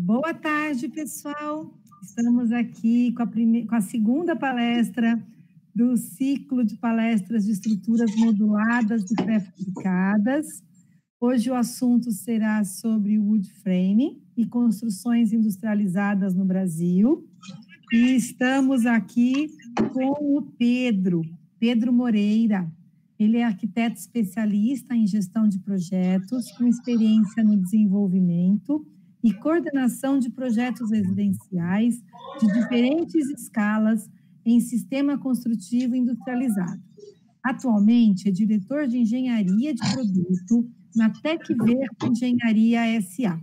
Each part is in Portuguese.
Boa tarde, pessoal. Estamos aqui com a segunda palestra do ciclo de palestras de estruturas moduladas e pré-fabricadas. Hoje o assunto será sobre wood frame e construções industrializadas no Brasil. E estamos aqui com o Pedro Moreira. Ele é arquiteto especialista em gestão de projetos, com experiência no desenvolvimento e coordenação de projetos residenciais de diferentes escalas em sistema construtivo industrializado. Atualmente é diretor de engenharia de produto na Tecvert Engenharia S.A.,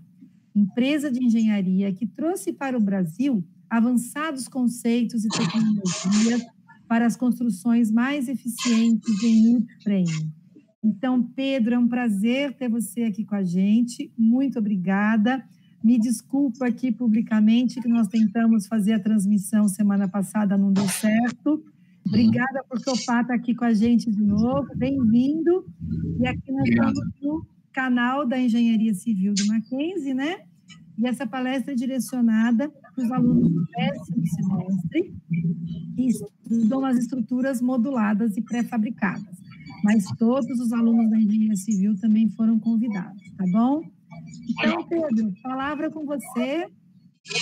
empresa de engenharia que trouxe para o Brasil avançados conceitos e tecnologias para as construções mais eficientes em wood frame. Então, Pedro, é um prazer ter você aqui com a gente. Muito obrigada. Me desculpa aqui publicamente que nós tentamos fazer a transmissão semana passada, não deu certo. Obrigada por topar estar aqui com a gente de novo. Bem-vindo. E aqui nós estamos no canal da Engenharia Civil do Mackenzie, né? E essa palestra é direcionada para os alunos do 10º semestre que estudam as estruturas moduladas e pré-fabricadas. Mas todos os alunos da Engenharia Civil também foram convidados, tá bom? Então, Pedro, palavra com você.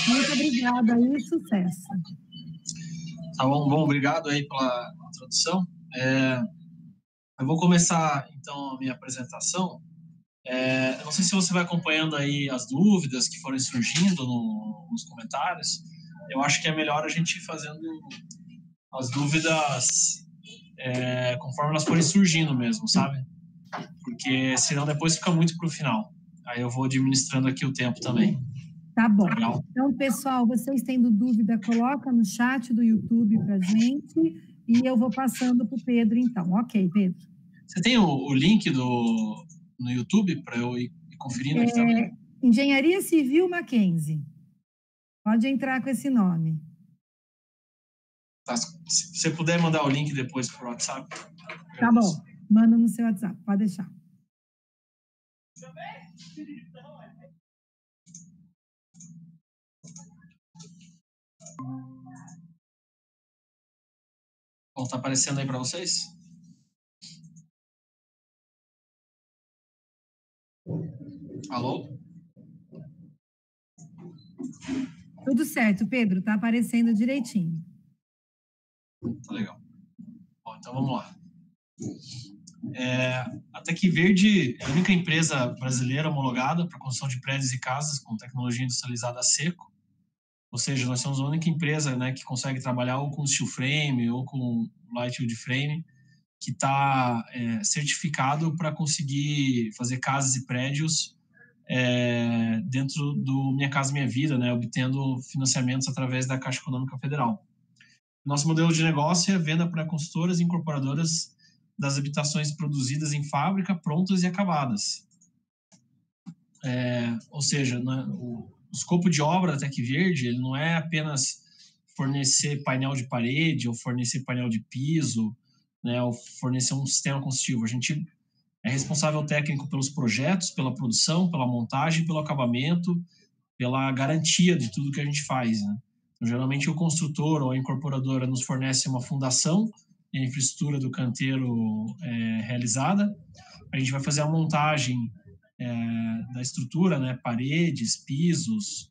Muito obrigada e sucesso. Tá bom, obrigado aí pela introdução. Eu vou começar, então, a minha apresentação. Eu não sei se você vai acompanhando aí as dúvidas que forem surgindo nos comentários. Eu acho que é melhor a gente ir fazendo as dúvidas conforme elas forem surgindo mesmo, sabe? Porque senão depois fica muito para o final. Aí eu vou administrando aqui o tempo também. Tá bom. Legal? Então, pessoal, vocês tendo dúvida, coloca no chat do YouTube para gente e eu vou passando para o Pedro, então. Ok, Pedro. Você tem o link no YouTube para eu ir conferindo aqui também? Engenharia Civil Mackenzie. Pode entrar com esse nome. Tá, se você puder mandar o link depois para o WhatsApp. Tá bom, manda no seu WhatsApp, pode deixar. Bom, tá aparecendo aí para vocês? Alô? Tudo certo, Pedro, tá aparecendo direitinho. Tá legal. Bom, então vamos lá. A Tecvert é a única empresa brasileira homologada para construção de prédios e casas com tecnologia industrializada a seco. Ou seja, nós somos a única empresa, né, que consegue trabalhar ou com steel frame ou com light wood frame, que está certificado para conseguir fazer casas e prédios dentro do Minha Casa Minha Vida, né, obtendo financiamentos através da Caixa Econômica Federal. Nosso modelo de negócio é a venda para consultoras e incorporadoras das habitações produzidas em fábrica, prontas e acabadas. Ou seja, o escopo de obra da Tecvert, ele não é apenas fornecer painel de parede ou fornecer painel de piso, né, ou fornecer um sistema construtivo. A gente é responsável técnico pelos projetos, pela produção, pela montagem, pelo acabamento, pela garantia de tudo que a gente faz, né? Então, geralmente o construtor ou a incorporadora nos fornece uma fundação e a infraestrutura do canteiro realizada. A gente vai fazer a montagem da estrutura, né, paredes, pisos,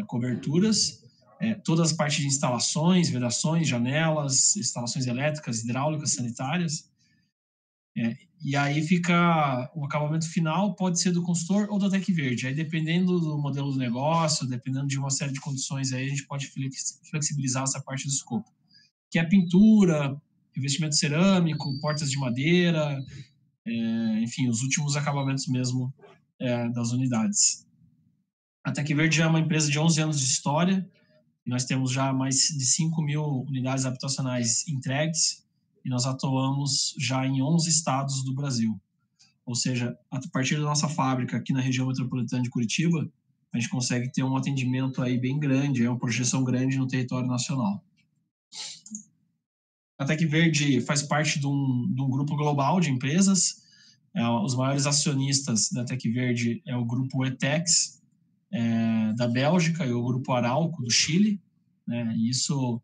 coberturas, todas as partes de instalações, vedações, janelas, instalações elétricas, hidráulicas, sanitárias. E aí fica o acabamento final, pode ser do consultor ou da Tecvert. Aí dependendo do modelo do negócio, dependendo de uma série de condições, aí a gente pode flexibilizar essa parte do escopo. Que é pintura, revestimento cerâmico, portas de madeira, enfim, os últimos acabamentos mesmo das unidades. A Tecvert já é uma empresa de 11 anos de história, e nós temos já mais de 5.000 unidades habitacionais entregues, e nós atuamos já em 11 estados do Brasil. Ou seja, a partir da nossa fábrica aqui na região metropolitana de Curitiba, a gente consegue ter um atendimento aí bem grande, uma projeção grande no território nacional. A Tecvert faz parte de um grupo global de empresas. Os maiores acionistas da Tecvert é o grupo ETEX, da Bélgica e o grupo Arauco do Chile, né? E isso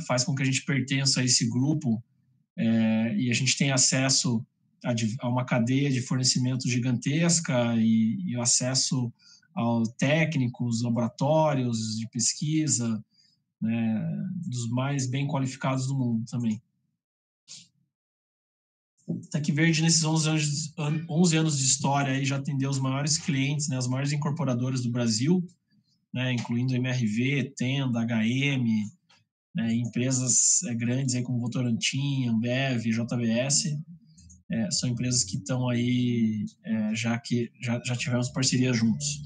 faz com que a gente pertença a esse grupo e a gente tenha acesso a uma cadeia de fornecimento gigantesca e acesso a técnicos, laboratórios de pesquisa, né, dos mais bem qualificados do mundo também. TecVerde, nesses 11 anos de história, aí já atendeu os maiores clientes, né, as maiores incorporadoras do Brasil, né, incluindo MRV, Tenda, HM, né, empresas grandes aí como Votorantim, Ambev, JBS. São empresas que estão aí, já tivemos parceria juntos.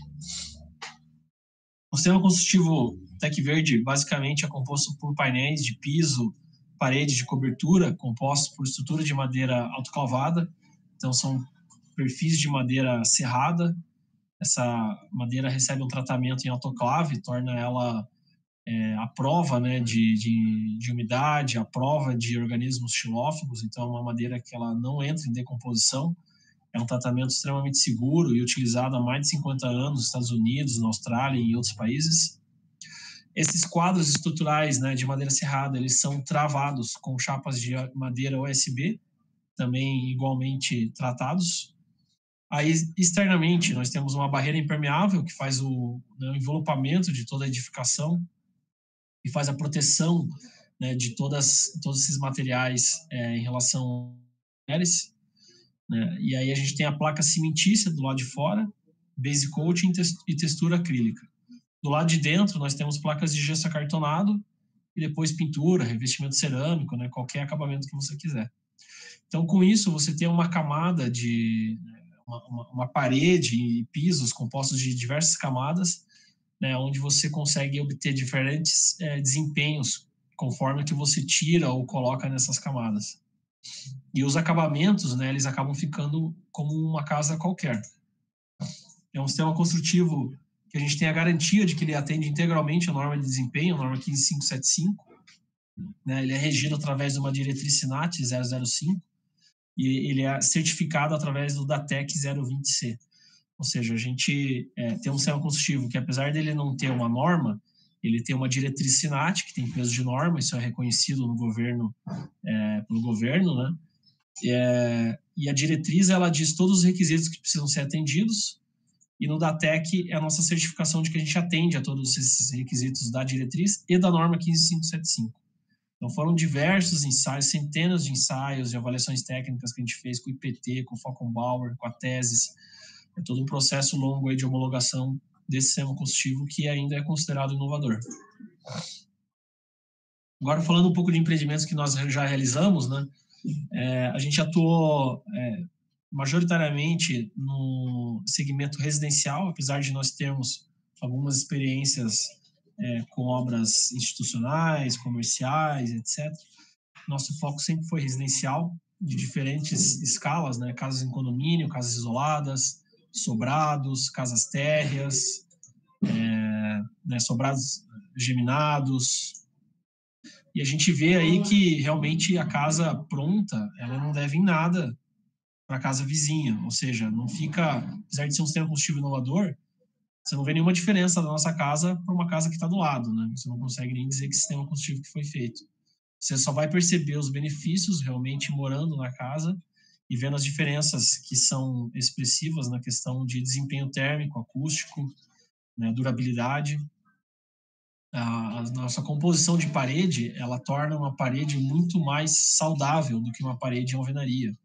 O sistema construtivo TecVerde basicamente é composto por painéis de piso, parede de cobertura, compostos por estrutura de madeira autoclavada. Então, são perfis de madeira serrada. Essa madeira recebe um tratamento em autoclave, torna ela à prova, né, de umidade, à prova de organismos xilófagos. Então, é uma madeira que ela não entra em decomposição. É um tratamento extremamente seguro e utilizado há mais de 50 anos nos Estados Unidos, na Austrália e em outros países. Esses quadros estruturais, né, de madeira serrada, eles são travados com chapas de madeira OSB, também igualmente tratados. Aí, externamente, nós temos uma barreira impermeável que faz o envelopamento de toda a edificação e faz a proteção, né, de todos esses materiais em relação a hélice, né? E aí a gente tem a placa cimentícia do lado de fora, base coating e textura acrílica. Do lado de dentro, nós temos placas de gesso acartonado e depois pintura, revestimento cerâmico, né, qualquer acabamento que você quiser. Então, com isso, você tem uma camada de uma parede e pisos compostos de diversas camadas, né, onde você consegue obter diferentes desempenhos conforme o que você tira ou coloca nessas camadas. E os acabamentos, né, eles acabam ficando como uma casa qualquer. É um sistema construtivo que a gente tem a garantia de que ele atende integralmente a norma de desempenho, a norma 15575, né, ele é regido através de uma diretriz SINAT 005 e ele é certificado através do DATEC 020C. Ou seja, a gente tem um sistema construtivo que, apesar dele não ter uma norma, ele tem uma diretriz SINAT, que tem peso de norma, isso é reconhecido no governo, pelo governo, né? E a diretriz, ela diz todos os requisitos que precisam ser atendidos, e no DATEC é a nossa certificação de que a gente atende a todos esses requisitos da diretriz e da norma 15575. Então, foram diversos ensaios, centenas de ensaios e avaliações técnicas que a gente fez com o IPT, com o Falkenbauer, com a TESIS. É todo um processo longo aí de homologação desse sistema construtivo que ainda é considerado inovador. Agora, falando um pouco de empreendimentos que nós já realizamos, né? A gente atuou majoritariamente no segmento residencial, apesar de nós termos algumas experiências com obras institucionais, comerciais, etc. Nosso foco sempre foi residencial, de diferentes escalas, né? Casas em condomínio, casas isoladas, sobrados, casas térreas, né? Sobrados geminados. E a gente vê aí que realmente a casa pronta, ela não deve em nada para a casa vizinha, ou seja, não fica, apesar de ser um sistema construtivo inovador, você não vê nenhuma diferença da nossa casa para uma casa que está do lado, né? Você não consegue nem dizer que sistema construtivo que foi feito. Você só vai perceber os benefícios realmente morando na casa e vendo as diferenças que são expressivas na questão de desempenho térmico, acústico, né, durabilidade. A nossa composição de parede, ela torna uma parede muito mais saudável do que uma parede em alvenaria.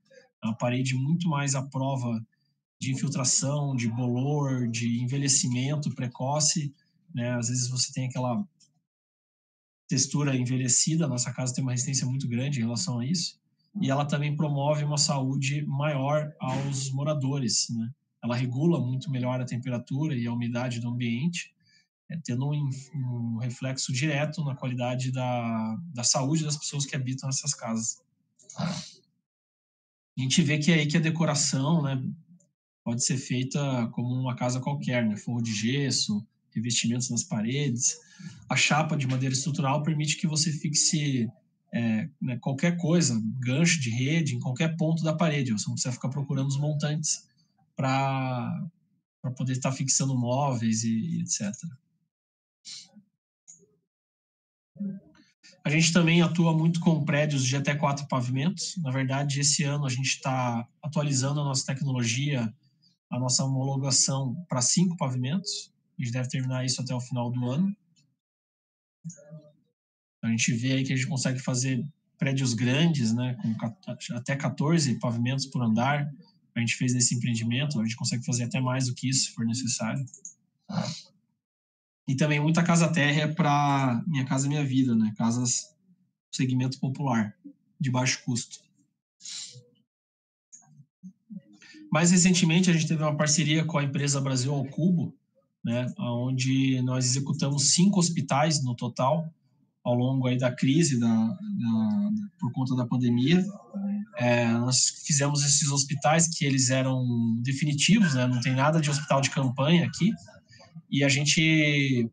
É uma parede muito mais à prova de infiltração, de bolor, de envelhecimento precoce, né? Às vezes você tem aquela textura envelhecida, a nossa casa tem uma resistência muito grande em relação a isso, e ela também promove uma saúde maior aos moradores, né? Ela regula muito melhor a temperatura e a umidade do ambiente, tendo um reflexo direto na qualidade da saúde das pessoas que habitam essas casas. A gente vê que é aí que a decoração, né, pode ser feita como uma casa qualquer, né? Forro de gesso, revestimentos nas paredes. A chapa de madeira estrutural permite que você fixe né, qualquer coisa, gancho de rede, em qualquer ponto da parede. Você não precisa ficar procurando os montantes para para poder estar fixando móveis e etc. A gente também atua muito com prédios de até 4 pavimentos. Na verdade, esse ano a gente está atualizando a nossa tecnologia, a nossa homologação para 5 pavimentos. A gente deve terminar isso até o final do ano. A gente vê aí que a gente consegue fazer prédios grandes, né, com até 14 pavimentos por andar. A gente fez nesse empreendimento, a gente consegue fazer até mais do que isso, se for necessário. E também muita casa térrea para Minha Casa Minha Vida, né, casas segmento popular, de baixo custo. Mais recentemente, a gente teve uma parceria com a empresa Brasil ao Cubo, né, onde nós executamos 5 hospitais no total, ao longo aí da crise por conta da pandemia. Nós fizemos esses hospitais que eles eram definitivos, né, não tem nada de hospital de campanha aqui, e a gente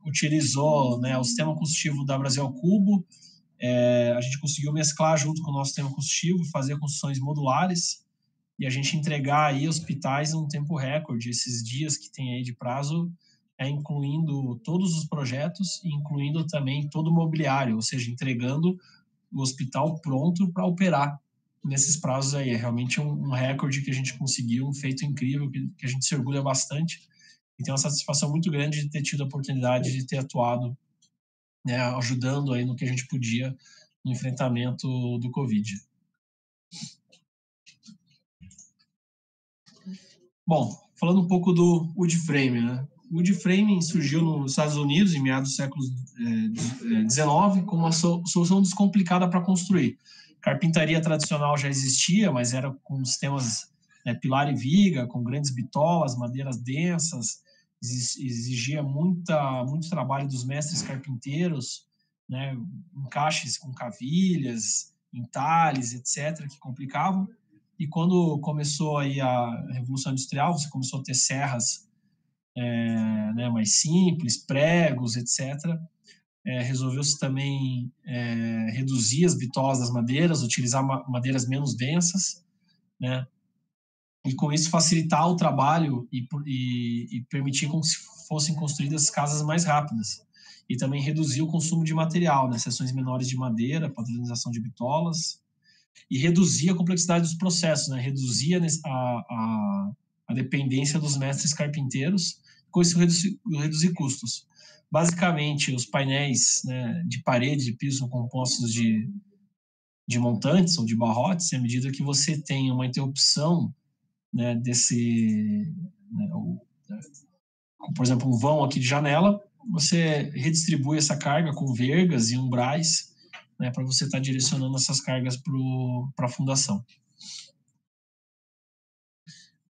utilizou, né, o sistema construtivo da Brasil ao Cubo. A gente conseguiu mesclar junto com o nosso sistema construtivo, fazer construções modulares e a gente entregar aí hospitais em um tempo recorde. Esses dias que tem aí de prazo, incluindo todos os projetos e incluindo também todo o mobiliário, ou seja, entregando o hospital pronto para operar nesses prazos aí. É realmente um recorde que a gente conseguiu, um feito incrível que a gente se orgulha bastante e tem uma satisfação muito grande de ter tido a oportunidade de ter atuado, né, ajudando aí no que a gente podia no enfrentamento do Covid. Bom, falando um pouco do wood frame, né? O wood frame surgiu nos Estados Unidos em meados do século XIX como uma solução descomplicada para construir. Carpintaria tradicional já existia, mas era com sistemas, né, pilar e viga, com grandes bitolas, madeiras densas, exigia muito trabalho dos mestres carpinteiros, né, encaixes com cavilhas, entalhes, etc., que complicavam. E quando começou aí a Revolução Industrial, você começou a ter serras né, mais simples, pregos, etc., resolveu-se também reduzir as bitolas das madeiras, utilizar madeiras menos densas, né, e com isso facilitar o trabalho e permitir que fossem construídas casas mais rápidas. E também reduzir o consumo de material, né, seções menores de madeira, padronização de bitolas, e reduzir a complexidade dos processos, né, reduzir a dependência dos mestres carpinteiros, com isso reduzir custos. Basicamente, os painéis, né, de parede e piso são compostos de montantes ou de barrotes, à medida que você tem uma interrupção, né, né, por exemplo, um vão aqui de janela, você redistribui essa carga com vergas e umbrais, né, para você estar direcionando essas cargas para a fundação.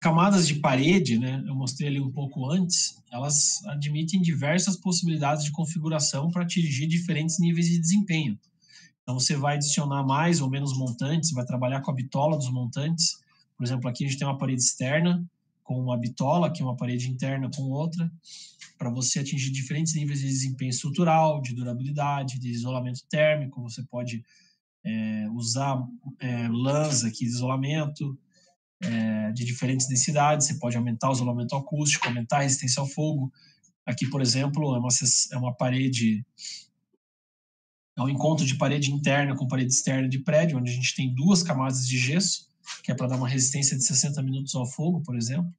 Camadas de parede, né, eu mostrei ali um pouco antes, elas admitem diversas possibilidades de configuração para atingir diferentes níveis de desempenho. Então, você vai adicionar mais ou menos montantes, vai trabalhar com a bitola dos montantes. Por exemplo, aqui a gente tem uma parede externa com uma bitola, aqui uma parede interna com outra, para você atingir diferentes níveis de desempenho estrutural, de durabilidade, de isolamento térmico. Você pode usar lãs aqui de isolamento, de diferentes densidades. Você pode aumentar o isolamento acústico, aumentar a resistência ao fogo. Aqui, por exemplo, é uma parede, é um encontro de parede interna com parede externa de prédio, onde a gente tem 2 camadas de gesso, que é para dar uma resistência de 60 minutos ao fogo, por exemplo.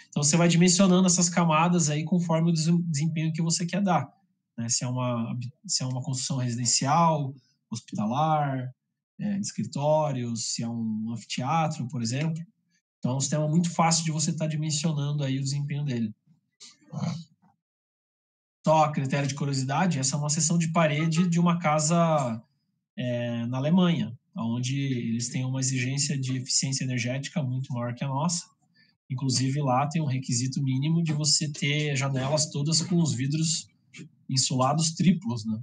Então, você vai dimensionando essas camadas aí conforme o desempenho que você quer dar, né? Se é uma construção residencial, hospitalar, de escritórios, se é um anfiteatro, por exemplo. Então, é um sistema muito fácil de você estar dimensionando aí o desempenho dele. Só a critério de curiosidade, essa é uma seção de parede de uma casa na Alemanha, onde eles têm uma exigência de eficiência energética muito maior que a nossa. Inclusive, lá tem um requisito mínimo de você ter janelas todas com os vidros insulados triplos, né?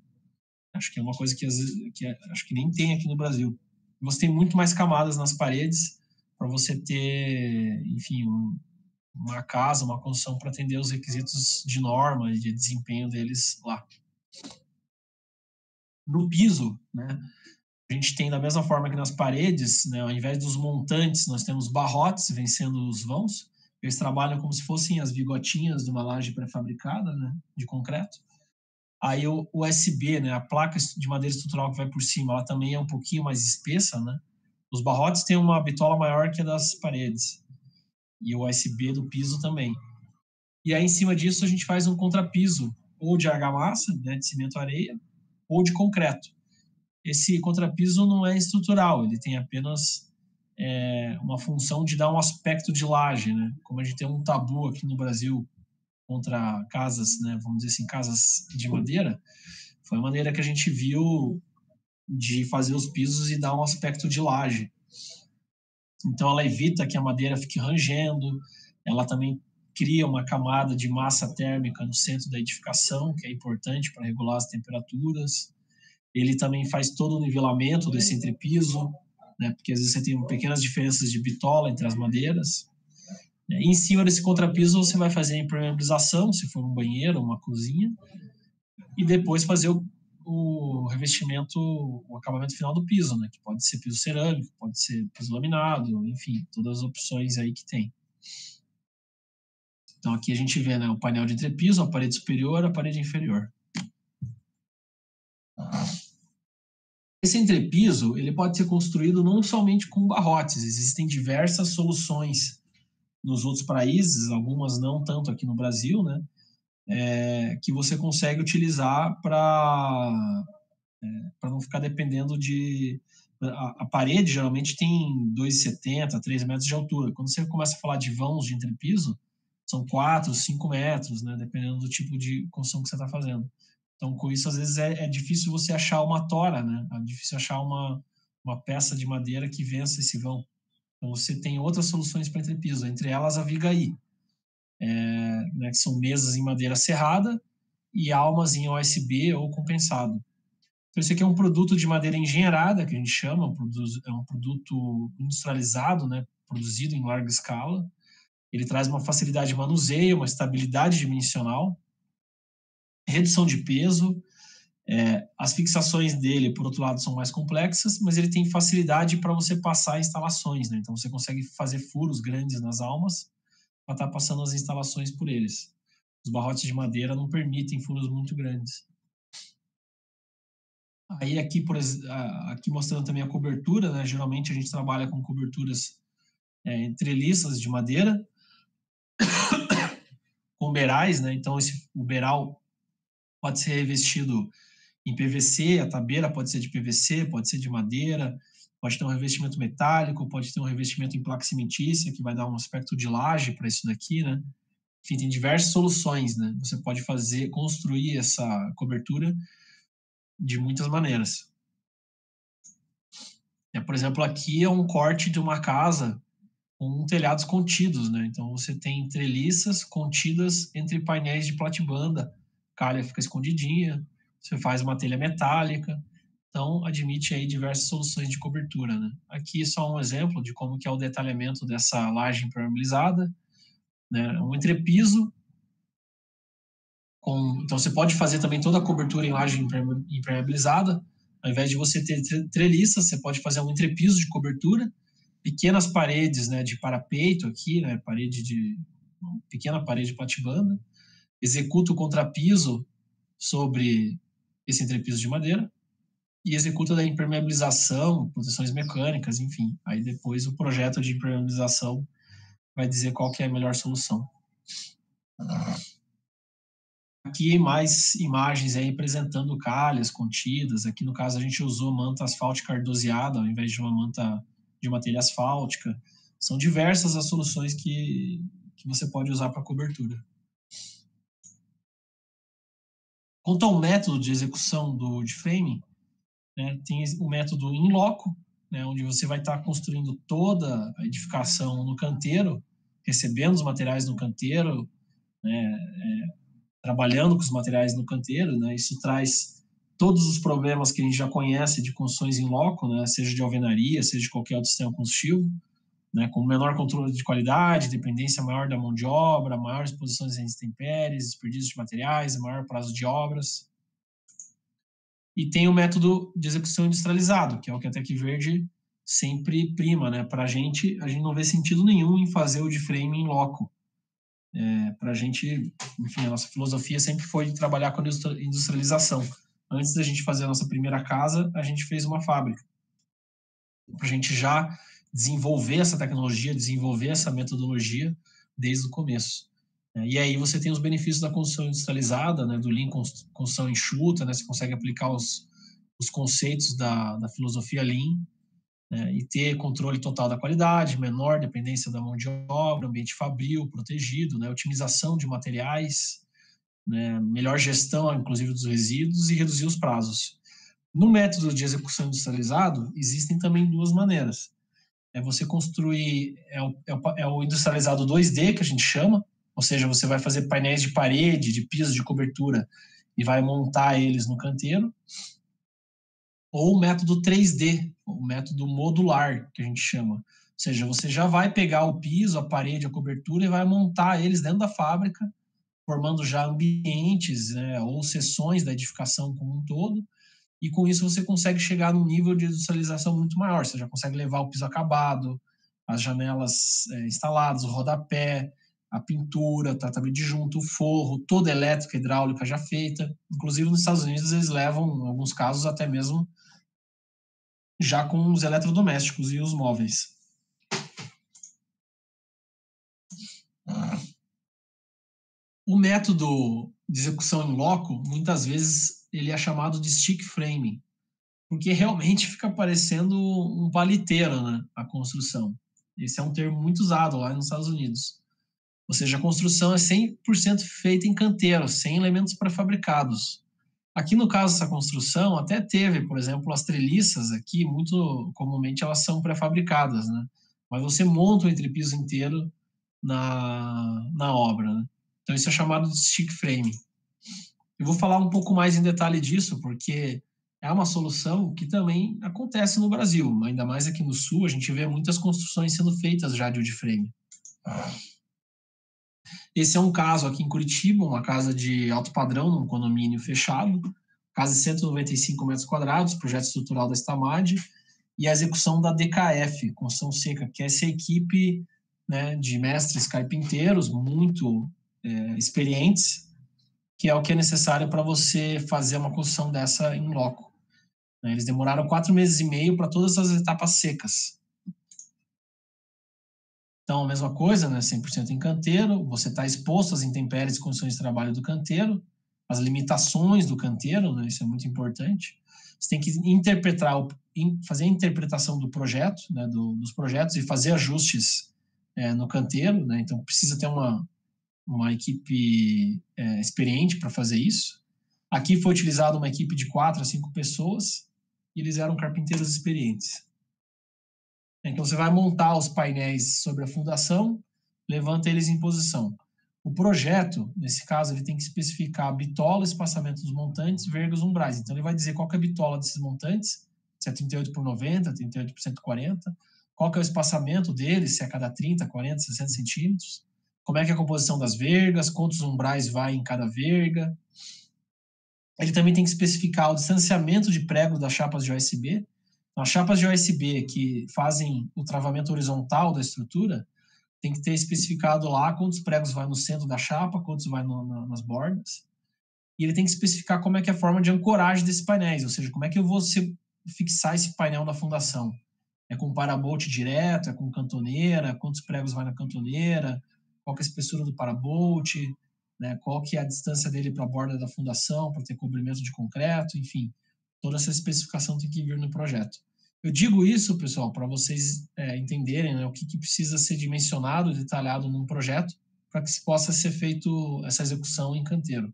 Acho que é uma coisa que acho que nem tem aqui no Brasil. Você tem muito mais camadas nas paredes para você ter, enfim, uma casa, uma construção para atender os requisitos de norma e de desempenho deles lá. No piso, né, a gente tem da mesma forma que nas paredes, né, ao invés dos montantes, nós temos barrotes vencendo os vãos, Eles trabalham como se fossem as bigotinhas de uma laje pré-fabricada, né, de concreto. Aí o USB, né, a placa de madeira estrutural que vai por cima, ela também é um pouquinho mais espessa, né? Os barrotes têm uma bitola maior que a das paredes. E o USB do piso também. E aí, em cima disso, a gente faz um contrapiso, ou de argamassa, né, de cimento-areia, ou de concreto. Esse contrapiso não é estrutural, ele tem apenas uma função de dar um aspecto de laje, né? Como a gente tem um tabu aqui no Brasil contra casas, né, vamos dizer assim, casas de madeira, foi a maneira que a gente viu de fazer os pisos e dar um aspecto de laje. Então, ela evita que a madeira fique rangendo, ela também cria uma camada de massa térmica no centro da edificação, que é importante para regular as temperaturas. Ele também faz todo o nivelamento desse entrepiso, né, porque às vezes você tem pequenas diferenças de bitola entre as madeiras. E em cima desse contrapiso você vai fazer a impermeabilização, se for um banheiro ou uma cozinha, e depois fazer o revestimento, o acabamento final do piso, né, que pode ser piso cerâmico, pode ser piso laminado, enfim, todas as opções aí que tem. Então aqui a gente vê, né, o painel de entrepiso, a parede superior, a parede inferior. Esse entrepiso, ele pode ser construído não somente com barrotes, existem diversas soluções nos outros países, algumas não tanto aqui no Brasil, né, que você consegue utilizar para não ficar dependendo de... A parede geralmente tem 2,70, 3 metros de altura. Quando você começa a falar de vãos de entrepiso, são 4, 5 metros, né, dependendo do tipo de construção que você está fazendo. Então, com isso, às vezes é difícil você achar uma tora, né? É difícil achar uma peça de madeira que vença esse vão. Então, você tem outras soluções para entrepiso, entre elas a vigaí, né, que são mesas em madeira serrada e almas em OSB ou compensado. Então, esse aqui é um produto de madeira engenheirada, que a gente chama, é um produto industrializado, né, produzido em larga escala. Ele traz uma facilidade de manuseio, uma estabilidade dimensional, redução de peso. As fixações dele, por outro lado, são mais complexas, mas ele tem facilidade para você passar instalações, né? Então você consegue fazer furos grandes nas almas para estar passando as instalações por eles. Os barrotes de madeira não permitem furos muito grandes. Aí aqui, aqui mostrando também a cobertura, né? Geralmente a gente trabalha com coberturas treliças de madeira, com beirais, né? Então o beiral pode ser revestido em PVC, a tabeira pode ser de PVC, pode ser de madeira, pode ter um revestimento metálico, pode ter um revestimento em placa cimentícia, que vai dar um aspecto de laje para isso daqui, né? Enfim, tem diversas soluções, né? Você pode construir essa cobertura de muitas maneiras. Por exemplo, aqui é um corte de uma casa com telhados contidos, né? Então você tem treliças contidas entre painéis de platibanda, a calha fica escondidinha, você faz uma telha metálica, então admite aí diversas soluções de cobertura, né? Aqui só um exemplo de como que é o detalhamento dessa laje impermeabilizada, né? Um entrepiso então você pode fazer também toda a cobertura em laje impermeabilizada, ao invés de você ter treliças, você pode fazer um entrepiso de cobertura, pequenas paredes, né, de parapeito aqui, né, pequena parede de platibanda, executa o contrapiso sobre esse entrepiso de madeira e executa da impermeabilização, proteções mecânicas, enfim. Aí depois o projeto de impermeabilização vai dizer qual que é a melhor solução. Aqui mais imagens aí apresentando calhas contidas. Aqui no caso a gente usou manta asfáltica ardoseada ao invés de uma manta de uma telha asfáltica. São diversas as soluções que você pode usar para cobertura. Quanto ao método de execução de framing, né, tem o método in loco, né, onde você vai estar construindo toda a edificação no canteiro, recebendo os materiais no canteiro, né, trabalhando com os materiais no canteiro, né, isso traz todos os problemas que a gente já conhece de construções em loco, né, seja de alvenaria, seja de qualquer outro sistema construtivo, né, com menor controle de qualidade, dependência maior da mão de obra, maior exposição às intempéries, desperdício de materiais, maior prazo de obras. E tem o método de execução industrializado, que é o que a Tecverde sempre prima, né? Para a gente não vê sentido nenhum em fazer o de frame em loco. Para a gente, enfim, a nossa filosofia sempre foi de trabalhar com industrialização. Antes da gente fazer a nossa primeira casa, a gente fez uma fábrica. Para a gente já desenvolver essa tecnologia, desenvolver essa metodologia desde o começo. E aí você tem os benefícios da construção industrializada, né, do Lean construção enxuta, né, você consegue aplicar os conceitos da filosofia Lean, né, e ter controle total da qualidade, menor dependência da mão de obra, ambiente fabril, protegido, né, otimização de materiais, né, melhor gestão, inclusive, dos resíduos e reduzir os prazos. No método de execução industrializado, existem também duas maneiras. Você construir, é o industrializado 2D, que a gente chama, ou seja, você vai fazer painéis de parede, de piso, de cobertura, e vai montar eles no canteiro, ou o método 3D, o método modular, que a gente chama. Ou seja, você já vai pegar o piso, a parede, a cobertura e vai montar eles dentro da fábrica, formando já ambientes, né, ou seções da edificação como um todo, e com isso você consegue chegar num nível de industrialização muito maior. Você já consegue levar o piso acabado, as janelas instaladas, o rodapé, a pintura, o tratamento de junto, o forro, toda a elétrica, hidráulica já feita. Inclusive nos Estados Unidos eles levam, em alguns casos, até mesmo já com os eletrodomésticos e os móveis. O método de execução em loco, muitas vezes, ele é chamado de stick framing, porque realmente fica parecendo um paliteiro, né, a construção. Esse é um termo muito usado lá nos Estados Unidos. Ou seja, a construção é 100% feita em canteiro, sem elementos pré-fabricados. Aqui no caso dessa construção, até teve, por exemplo, as treliças aqui, muito comumente elas são pré-fabricadas, né? Mas você monta o entrepiso inteiro na obra, né? Então isso é chamado de stick frame. Eu vou falar um pouco mais em detalhe disso, porque é uma solução que também acontece no Brasil, ainda mais aqui no Sul, a gente vê muitas construções sendo feitas já de wood frame. Esse é um caso aqui em Curitiba, uma casa de alto padrão, num condomínio fechado, casa de 195 metros quadrados, projeto estrutural da Stamad, e a execução da DKF, Construção Seca, que é essa equipe, né, de mestres carpinteiros muito experientes, que é o que é necessário para você fazer uma construção dessa em loco. Eles demoraram 4 meses e meio para todas as etapas secas. Então, a mesma coisa, né? 100% em canteiro, você está exposto às intempéries e condições de trabalho do canteiro, as limitações do canteiro, né? Isso é muito importante. Você tem que fazer a interpretação do projeto, né? dos projetos e fazer ajustes no canteiro, né? Então, precisa ter uma equipe experiente para fazer isso. Aqui foi utilizada uma equipe de 4 a 5 pessoas e eles eram carpinteiros experientes. Então, você vai montar os painéis sobre a fundação, levanta eles em posição. O projeto, nesse caso, ele tem que especificar a bitola, espaçamento dos montantes, vergas, umbrais. Então, ele vai dizer qual que é a bitola desses montantes, se é 38 por 90, 38 por 140, qual que é o espaçamento deles, se é a cada 30, 40, 60 centímetros, como é que é a composição das vergas, quantos umbrais vai em cada verga. Ele também tem que especificar o distanciamento de prego das chapas de OSB. Então, as chapas de OSB que fazem o travamento horizontal da estrutura, tem que ter especificado lá quantos pregos vai no centro da chapa, quantos vai nas bordas. E ele tem que especificar como é que é a forma de ancoragem desses painéis, ou seja, como é que eu vou fixar esse painel na fundação. É com parabolt direto, é com cantoneira, quantos pregos vai na cantoneira, qual que é a espessura do parabolt, né, qual que é a distância dele para a borda da fundação, para ter cobrimento de concreto, enfim. Toda essa especificação tem que vir no projeto. Eu digo isso, pessoal, para vocês entenderem, né, o que precisa ser dimensionado, detalhado num projeto, para que se possa ser feito essa execução em canteiro.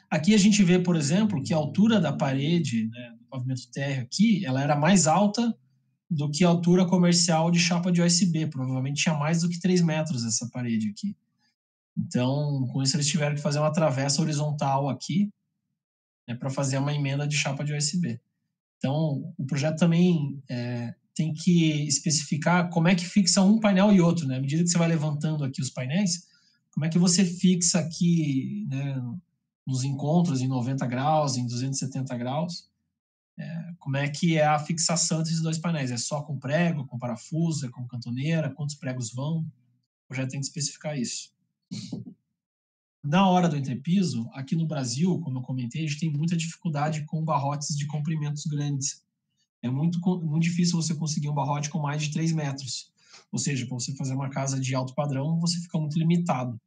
Aqui a gente vê, por exemplo, que a altura da parede, né, do pavimento térreo aqui, ela era mais alta do que a altura comercial de chapa de OSB. Provavelmente tinha mais do que 3 metros essa parede aqui. Então, com isso, eles tiveram que fazer uma travessa horizontal aqui, né, para fazer uma emenda de chapa de OSB. Então, o projeto também tem que especificar como é que fixa um painel e outro, né? À medida que você vai levantando aqui os painéis, como é que você fixa aqui, né, nos encontros em 90 graus, em 270 graus, como é que é a fixação desses dois painéis? É só com prego, com parafuso, é com cantoneira, quantos pregos vão? O projeto tem que especificar isso. Na hora do entrepiso, aqui no Brasil, como eu comentei, a gente tem muita dificuldade com barrotes de comprimentos grandes. É muito difícil você conseguir um barrote com mais de 3 metros. Ou seja, para você fazer uma casa de alto padrão, você fica muito limitado.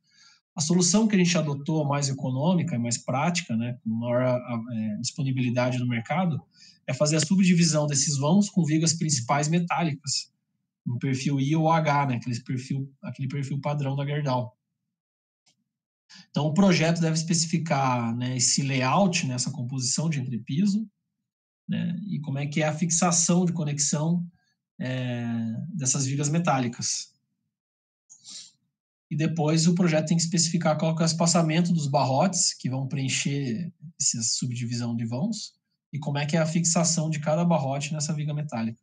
A solução que a gente adotou, mais econômica e mais prática, né, com maior disponibilidade no mercado, é fazer a subdivisão desses vãos com vigas principais metálicas, no perfil I ou H, né, aquele perfil padrão da Gerdau. Então, o projeto deve especificar, né, esse layout, né, essa composição de entrepiso, né, e como é que é a fixação de conexão dessas vigas metálicas. E depois o projeto tem que especificar qual que é o espaçamento dos barrotes que vão preencher essa subdivisão de vãos e como é que é a fixação de cada barrote nessa viga metálica.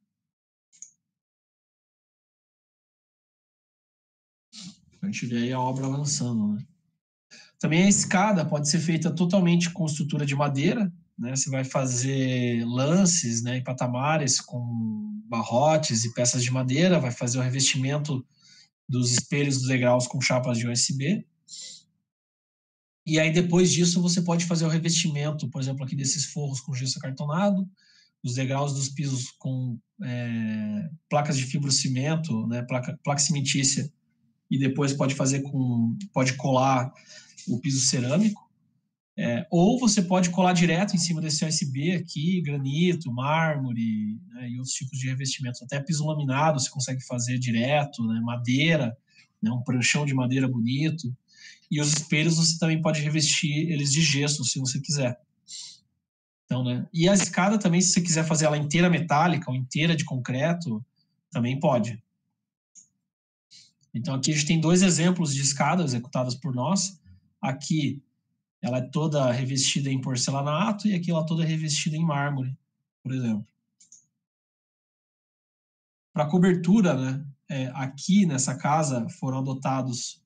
A gente vê aí a obra avançando, né? Também a escada pode ser feita totalmente com estrutura de madeira, né? Você vai fazer lances, né, e patamares com barrotes e peças de madeira, vai fazer o revestimento dos espelhos dos degraus com chapas de OSB. E aí, depois disso, você pode fazer o revestimento, por exemplo, aqui desses forros com gesso acartonado, os degraus dos pisos com placas de fibrocimento, né, placa cimentícia, e depois pode colar o piso cerâmico. Ou você pode colar direto em cima desse OSB aqui, granito, mármore, né, e outros tipos de revestimentos. Até piso laminado você consegue fazer direto, né, madeira, né, um pranchão de madeira bonito. E os espelhos você também pode revestir eles de gesso, se você quiser. Então, né, e a escada também, se você quiser fazer ela inteira metálica ou inteira de concreto, também pode. Então, aqui a gente tem 2 exemplos de escada executadas por nós. Aqui ela é toda revestida em porcelanato e aqui ela é toda revestida em mármore, por exemplo. Para cobertura, né, aqui nessa casa foram adotados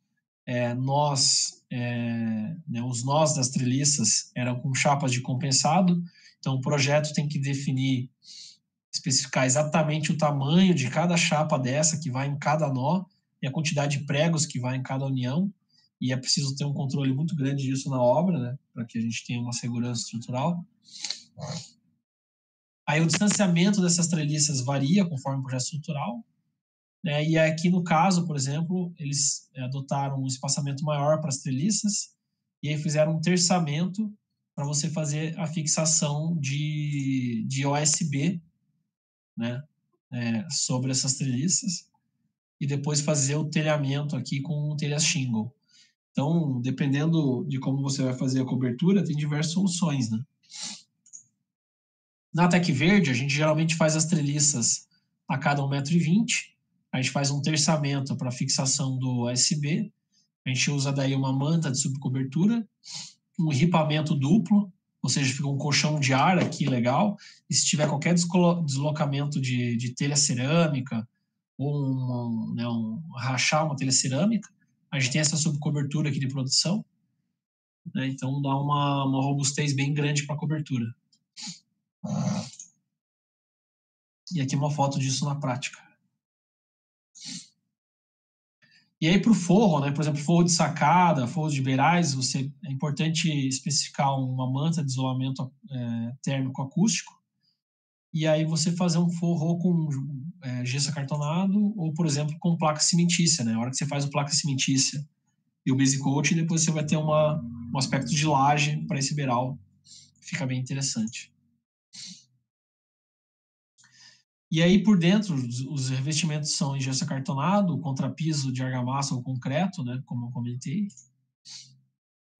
os nós das treliças eram com chapas de compensado, então o projeto tem que especificar exatamente o tamanho de cada chapa dessa que vai em cada nó e a quantidade de pregos que vai em cada união, e é preciso ter um controle muito grande disso na obra, né, para que a gente tenha uma segurança estrutural. Aí o distanciamento dessas treliças varia conforme o projeto estrutural, né, e aqui no caso, por exemplo, eles adotaram um espaçamento maior para as treliças e aí fizeram um terçamento para você fazer a fixação de OSB, né, sobre essas treliças e depois fazer o telhamento aqui com um telha shingle. Então, dependendo de como você vai fazer a cobertura, tem diversas soluções, né? Na Tec Verde, a gente geralmente faz as treliças a cada 1,20 m. A gente faz um terçamento para fixação do OSB. A gente usa daí uma manta de subcobertura, um ripamento duplo, ou seja, fica um colchão de ar aqui legal. E se tiver qualquer deslocamento de telha cerâmica ou rachar uma telha cerâmica, a gente tem essa subcobertura aqui de produção, né? Então dá uma robustez bem grande para a cobertura. E aqui uma foto disso na prática. E aí para o forro, né, por exemplo, forro de sacada, forro de beirais, é importante especificar uma manta de isolamento térmico acústico, e aí você fazer um forro com gesso acartonado ou, por exemplo, com placa cimentícia, né? A hora que você faz o placa cimentícia e o base coat, depois você vai ter um aspecto de laje para esse beiral, fica bem interessante. E aí, por dentro, os revestimentos são em gesso acartonado, contrapiso de argamassa ou concreto, né, como eu comentei.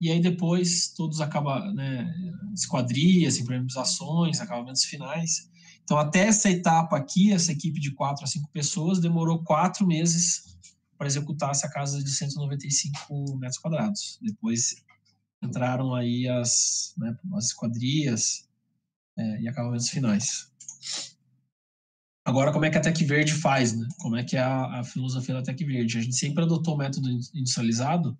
E aí depois todos acabam, né, esquadrias, impermeabilizações, acabamentos finais. Então, até essa etapa aqui, essa equipe de 4 a 5 pessoas demorou 4 meses para executar essa casa de 195 metros quadrados. Depois entraram aí as esquadrias e acabamentos finais. Agora, como é que a Tec Verde faz, né? Como é que é a filosofia da Tec Verde? A gente sempre adotou o método industrializado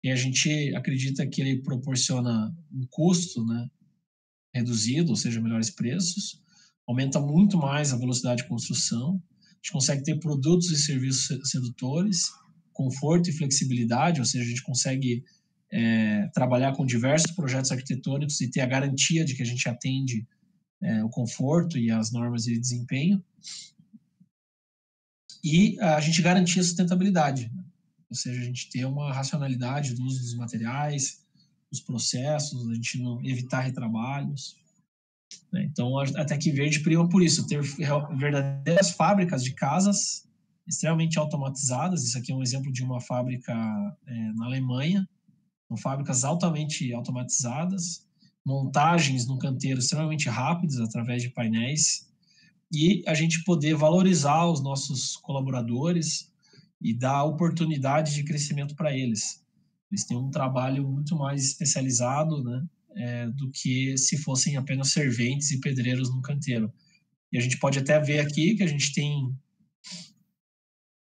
e a gente acredita que ele proporciona um custo, né, reduzido, ou seja, melhores preços, aumenta muito mais a velocidade de construção, a gente consegue ter produtos e serviços sedutores, conforto e flexibilidade, ou seja, a gente consegue trabalhar com diversos projetos arquitetônicos e ter a garantia de que a gente atende o conforto e as normas de desempenho. E a gente garantir a sustentabilidade, né? Ou seja, a gente ter uma racionalidade do uso dos materiais, dos processos, a gente não evitar retrabalhos, né? Então, a Tec Verde prima por isso, ter verdadeiras fábricas de casas extremamente automatizadas. Isso aqui é um exemplo de uma fábrica na Alemanha. São fábricas altamente automatizadas, montagens no canteiro extremamente rápidas através de painéis, e a gente poder valorizar os nossos colaboradores e dar oportunidade de crescimento para eles. Eles têm um trabalho muito mais especializado, né, do que se fossem apenas serventes e pedreiros no canteiro. E a gente pode até ver aqui que a gente tem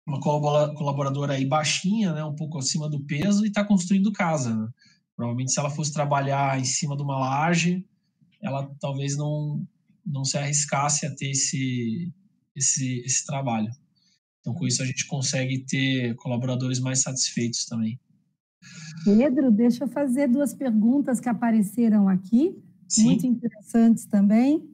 uma colaboradora aí baixinha, né, um pouco acima do peso, e está construindo casa, né? Provavelmente, se ela fosse trabalhar em cima de uma laje, ela talvez não se arriscasse a ter esse trabalho. Então, com isso, a gente consegue ter colaboradores mais satisfeitos também. Pedro, deixa eu fazer 2 perguntas que apareceram aqui, Sim. Muito interessantes também.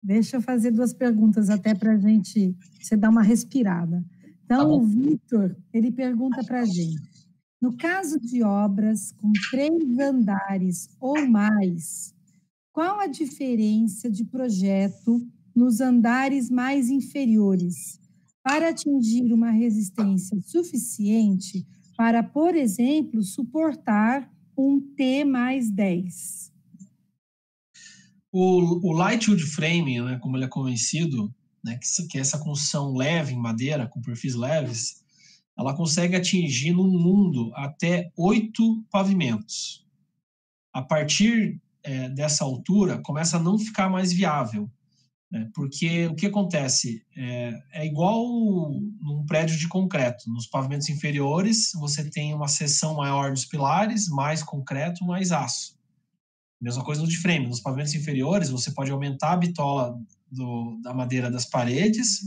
Deixa eu fazer 2 perguntas até para você dar uma respirada. Então, Tá bom. o Vitor, ele pergunta para a gente, no caso de obras com 3 andares ou mais, qual a diferença de projeto nos andares mais inferiores para atingir uma resistência suficiente para, por exemplo, suportar um T mais 10? O Lightwood Framing, né, como ele é conhecido, né, que é essa construção leve em madeira, com perfis leves, ela consegue atingir no mundo até 8 pavimentos. A partir dessa altura, começa a não ficar mais viável, né, porque o que acontece? É igual num prédio de concreto. Nos pavimentos inferiores, você tem uma seção maior dos pilares, mais concreto, mais aço. Mesma coisa no de frame. Nos pavimentos inferiores, você pode aumentar a bitola da madeira das paredes,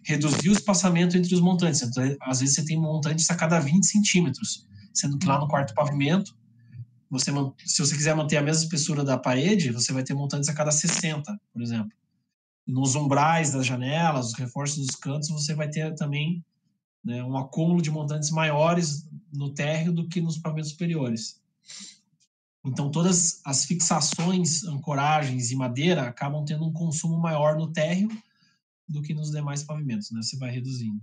reduzir o espaçamento entre os montantes. Então, às vezes, você tem montantes a cada 20 centímetros, sendo que lá no quarto pavimento, se você quiser manter a mesma espessura da parede, você vai ter montantes a cada 60, por exemplo. Nos umbrais das janelas, os reforços dos cantos, você vai ter também, né, um acúmulo de montantes maiores no térreo do que nos pavimentos superiores. Então, todas as fixações, ancoragens e madeira acabam tendo um consumo maior no térreo do que nos demais pavimentos, né? Você vai reduzindo.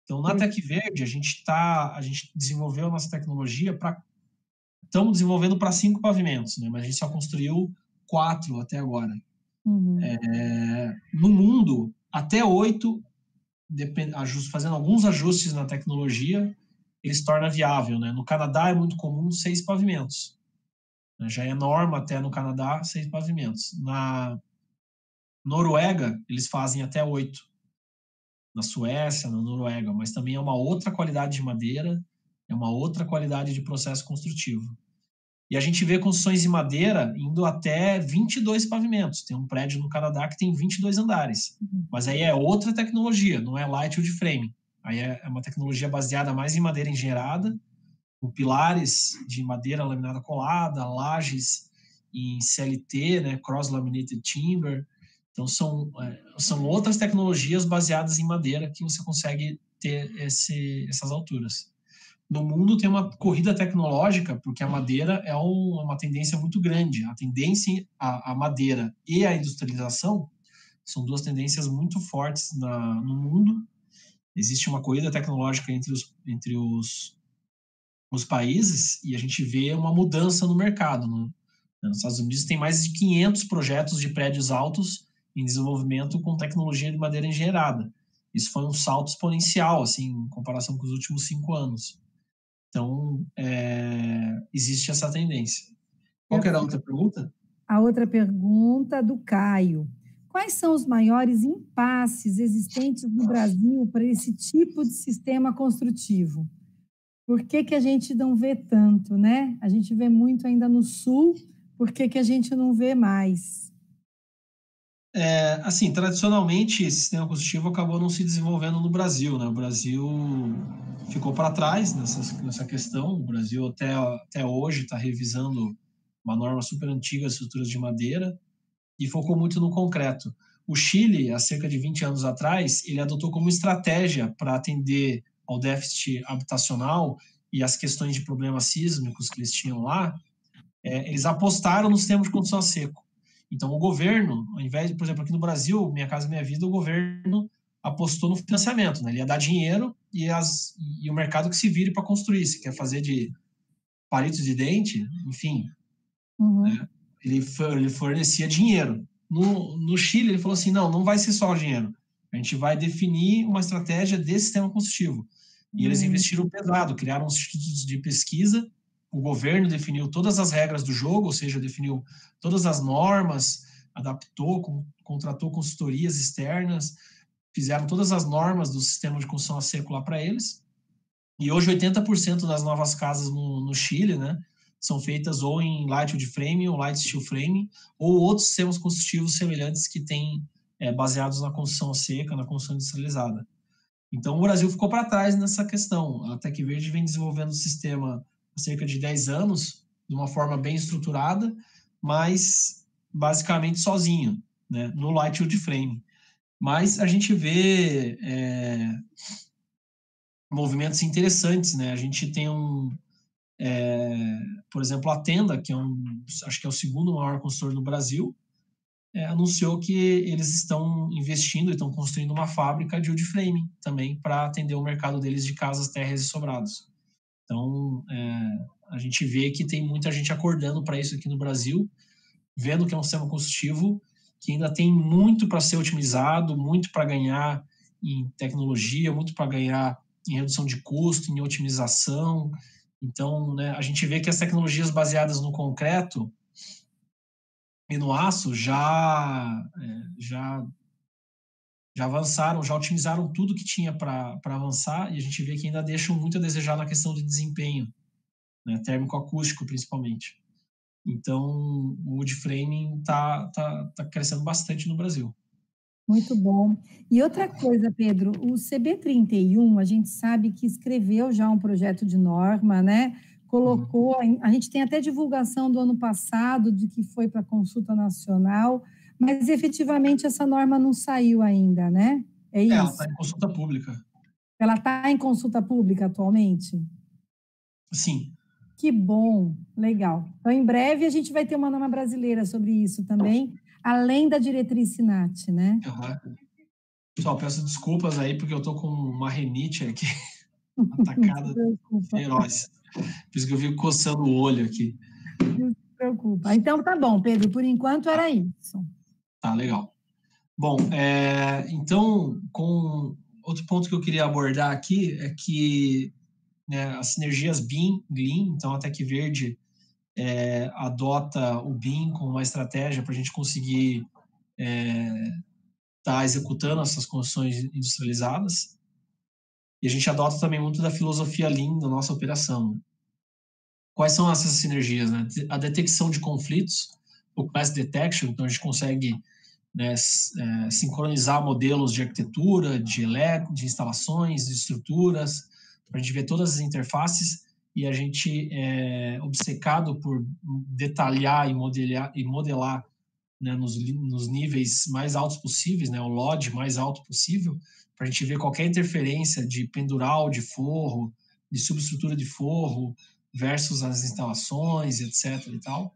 Então, na Tec Verde, a gente desenvolveu a nossa tecnologia estamos desenvolvendo para 5 pavimentos, né? Mas a gente só construiu 4 até agora. Uhum. No mundo, até 8, fazendo alguns ajustes na tecnologia, ele se torna viável, né? No Canadá é muito comum 6 pavimentos. Já é norma até no Canadá 6 pavimentos. Na Noruega, eles fazem até 8. Na Suécia, na Noruega, mas também é uma outra qualidade de madeira, é uma outra qualidade de processo construtivo. E a gente vê construções de madeira indo até 22 pavimentos. Tem um prédio no Canadá que tem 22 andares. Mas aí é outra tecnologia, não é Lightwood Framing. Aí é uma tecnologia baseada mais em madeira engenhada, com pilares de madeira laminada colada, lajes em CLT, né, Cross-Laminated Timber. Então, são outras tecnologias baseadas em madeira que você consegue ter essas alturas. No mundo tem uma corrida tecnológica, porque a madeira é uma tendência muito grande. A tendência, a madeira e a industrialização são 2 tendências muito fortes no mundo. Existe uma corrida tecnológica entre os países, e a gente vê uma mudança no mercado, né? Nos Estados Unidos tem mais de 500 projetos de prédios altos em desenvolvimento com tecnologia de madeira engenhada. Isso foi um salto exponencial, assim, em comparação com os últimos 5 anos. Então, existe essa tendência. Qual que era a outra pergunta? A outra pergunta do Caio. Quais são os maiores impasses existentes no Brasil para esse tipo de sistema construtivo? Por que a gente não vê tanto, né? A gente vê muito ainda no Sul, por que a gente não vê mais? Assim, tradicionalmente, esse sistema construtivo acabou não se desenvolvendo no Brasil, né? O Brasil ficou para trás nessa questão. O Brasil até hoje está revisando uma norma super antiga de estruturas de madeira e focou muito no concreto. O Chile, há cerca de 20 anos atrás, ele adotou como estratégia para atender ao déficit habitacional e as questões de problemas sísmicos que eles tinham lá, eles apostaram no sistema de construção a seco. Então, o governo, ao invés de, por exemplo, aqui no Brasil, Minha Casa Minha Vida, o governo apostou no financiamento, né? Ele ia dar dinheiro e o mercado que se vire para construir. Se quer fazer de palito de dente, enfim, né? Ele fornecia dinheiro. No Chile, ele falou assim, não vai ser só o dinheiro. A gente vai definir uma estratégia desse sistema construtivo. E eles investiram pesado, criaram institutos de pesquisa, o governo definiu todas as regras do jogo, ou seja, definiu todas as normas, adaptou, contratou consultorias externas, fizeram todas as normas do sistema de construção a seco lá para eles. E hoje 80% das novas casas no Chile, né, são feitas ou em light wood frame ou light steel frame, ou outros sistemas construtivos semelhantes que têm baseados na construção seca, na construção industrializada. Então, o Brasil ficou para trás nessa questão. A Tec Verde vem desenvolvendo o sistema há cerca de 10 anos, de uma forma bem estruturada, mas basicamente sozinho, né, no light wood frame. Mas a gente vê movimentos interessantes, né? A gente tem por exemplo, a Tenda, que acho que é o segundo maior consultor no Brasil, anunciou que eles estão investindo e estão construindo uma fábrica de wood frame também para atender o mercado deles de casas, terras e sobrados. Então, a gente vê que tem muita gente acordando para isso aqui no Brasil, vendo que é um sistema construtivo que ainda tem muito para ser otimizado, muito para ganhar em tecnologia, muito para ganhar em redução de custo, em otimização. Então, né, a gente vê que as tecnologias baseadas no concreto e no aço já avançaram, já otimizaram tudo que tinha para avançar, e a gente vê que ainda deixam muito a desejar na questão de desempenho, né, térmico-acústico principalmente. Então, o wood framing está crescendo bastante no Brasil. Muito bom. E outra coisa, Pedro, o CB31, a gente sabe que escreveu já um projeto de norma, né? Colocou, a gente tem até divulgação do ano passado, de que foi para a consulta nacional, mas efetivamente essa norma não saiu ainda, né? É isso? Ela está em consulta pública. Ela está em consulta pública atualmente? Sim. Que bom, legal. Então, em breve, a gente vai ter uma norma brasileira sobre isso também, além da diretriz SINAT, né? Uhum. Pessoal, peço desculpas aí, porque eu estou com uma rinite aqui, atacada feroz. Por isso que eu fico coçando o olho aqui. Não se preocupa. Então, tá bom, Pedro, por enquanto era isso. Tá, legal. Bom, então, outro ponto que eu queria abordar aqui é que, né, as sinergias BIM, Lean, então a Tec Verde adota o BIM como uma estratégia para a gente conseguir estar executando essas construções industrializadas. E a gente adota também muito da filosofia Lean na nossa operação. Quais são essas sinergias, né? A detecção de conflitos, o class detection, então a gente consegue, né, sincronizar modelos de arquitetura, de instalações, de estruturas, para a gente ver todas as interfaces, e a gente é obcecado por detalhar e modelar, né, nos níveis mais altos possíveis, né, o LOD mais alto possível, para a gente ver qualquer interferência de pendural de forro, de subestrutura de forro, versus as instalações, etc. e tal.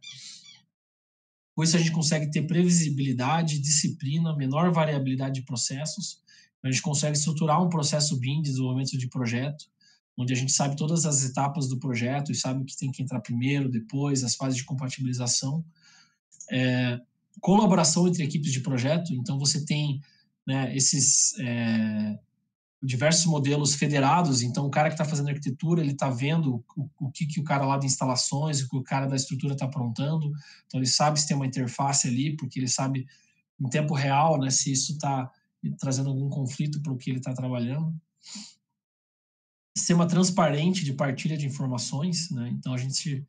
Com isso, a gente consegue ter previsibilidade, disciplina, menor variabilidade de processos. A gente consegue estruturar um processo BIM de desenvolvimento de projeto, onde a gente sabe todas as etapas do projeto e sabe o que tem que entrar primeiro, depois, as fases de compatibilização. Colaboração entre equipes de projeto. Então, você tem, né, esses diversos modelos federados. Então, o cara que está fazendo arquitetura, ele está vendo o que o cara lá de instalações, o que o cara da estrutura está aprontando. Então, ele sabe se tem uma interface ali, porque ele sabe em tempo real, né, se isso está trazendo algum conflito para o que ele está trabalhando. Sistema transparente de partilha de informações, né? Então, a gente,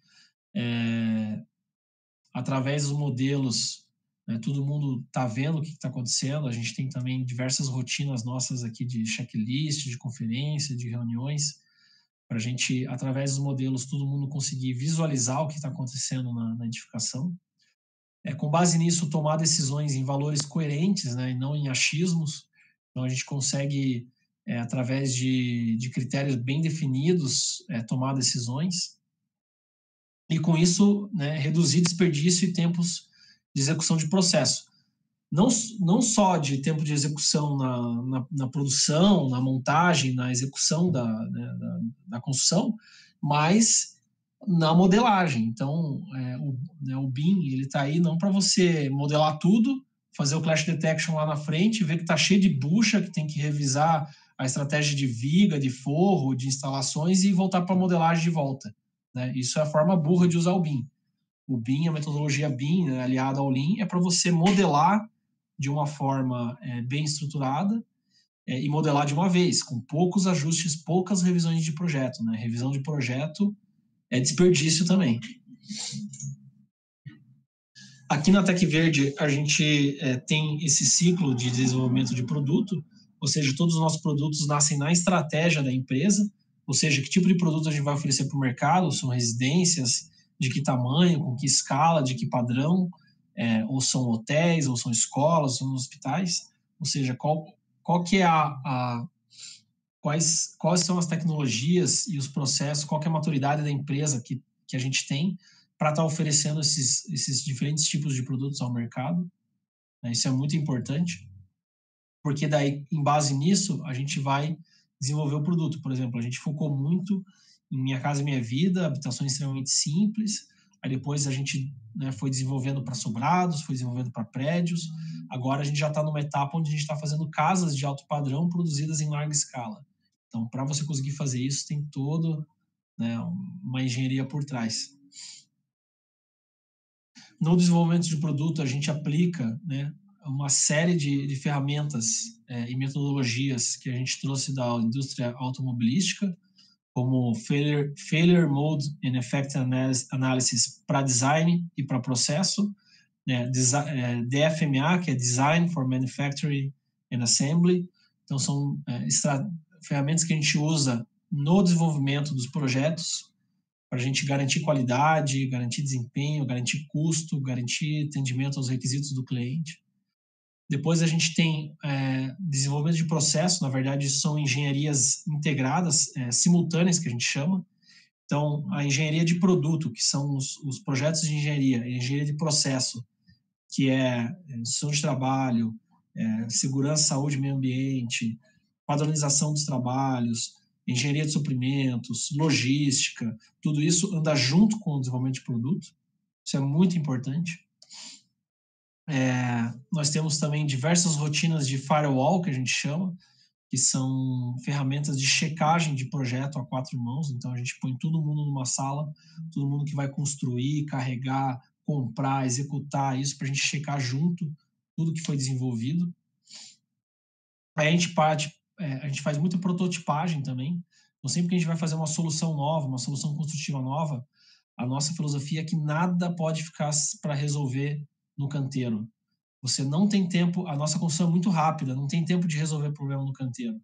através dos modelos, né? Todo mundo está vendo o que está acontecendo. A gente tem também diversas rotinas nossas aqui de checklist, de conferência, de reuniões, para a gente, através dos modelos, todo mundo conseguir visualizar o que está acontecendo na edificação. Com base nisso, tomar decisões em valores coerentes, né, e não em achismos. Então, a gente consegue, através de critérios bem definidos, tomar decisões. E, com isso, né, reduzir desperdício e tempos de execução de processo. Não só de tempo de execução na produção, na montagem, na execução da construção, mas na modelagem. Então, o BIM está aí não para você modelar tudo, fazer o clash detection lá na frente, ver que está cheio de bucha, que tem que revisar a estratégia de viga, de forro, de instalações e voltar para a modelagem de volta, né? Isso é a forma burra de usar o BIM. O BIM, a metodologia BIM, né, aliada ao Lean, é para você modelar de uma forma bem estruturada e modelar de uma vez, com poucos ajustes, poucas revisões de projeto, né? Revisão de projeto é desperdício também. Aqui na Tec Verde, a gente tem esse ciclo de desenvolvimento de produto, ou seja, todos os nossos produtos nascem na estratégia da empresa, ou seja, que tipo de produto a gente vai oferecer para o mercado, são residências, de que tamanho, com que escala, de que padrão, ou são hotéis, ou são escolas, ou são hospitais, ou seja, qual que é quais são as tecnologias e os processos, qual que é a maturidade da empresa que a gente tem para estar oferecendo esses diferentes tipos de produtos ao mercado, né? Isso é muito importante, porque daí, em base nisso, a gente vai desenvolver o produto. Por exemplo, a gente focou muito em Minha Casa Minha Vida, habitações extremamente simples, aí depois a gente, né, foi desenvolvendo para sobrados, foi desenvolvendo para prédios, agora a gente já está numa etapa onde a gente está fazendo casas de alto padrão produzidas em larga escala. Então, para você conseguir fazer isso, tem toda, né, uma engenharia por trás. No desenvolvimento de produto, a gente aplica, né, uma série de ferramentas e metodologias que a gente trouxe da indústria automobilística, como Failure Mode and Effect Analysis para design e para processo, né, DFMA, que é Design for Manufacturing and Assembly. Então, são ferramentas que a gente usa no desenvolvimento dos projetos para a gente garantir qualidade, garantir desempenho, garantir custo, garantir atendimento aos requisitos do cliente. Depois a gente tem desenvolvimento de processo, na verdade são engenharias integradas, simultâneas que a gente chama. Então, a engenharia de produto, que são os projetos de engenharia, a engenharia de processo, que é gestão de trabalho, segurança, saúde e meio ambiente, padronização dos trabalhos, engenharia de suprimentos, logística, tudo isso anda junto com o desenvolvimento de produto. Isso é muito importante. Nós temos também diversas rotinas de firewall, que a gente chama, que são ferramentas de checagem de projeto a 4 mãos. Então, a gente põe todo mundo numa sala, todo mundo que vai construir, carregar, comprar, executar isso, para a gente checar junto tudo que foi desenvolvido. Aí a gente faz muita prototipagem também. Então, sempre que a gente vai fazer uma solução nova, uma solução construtiva nova, a nossa filosofia é que nada pode ficar para resolver no canteiro. Você não tem tempo, a nossa construção é muito rápida, não tem tempo de resolver problema no canteiro,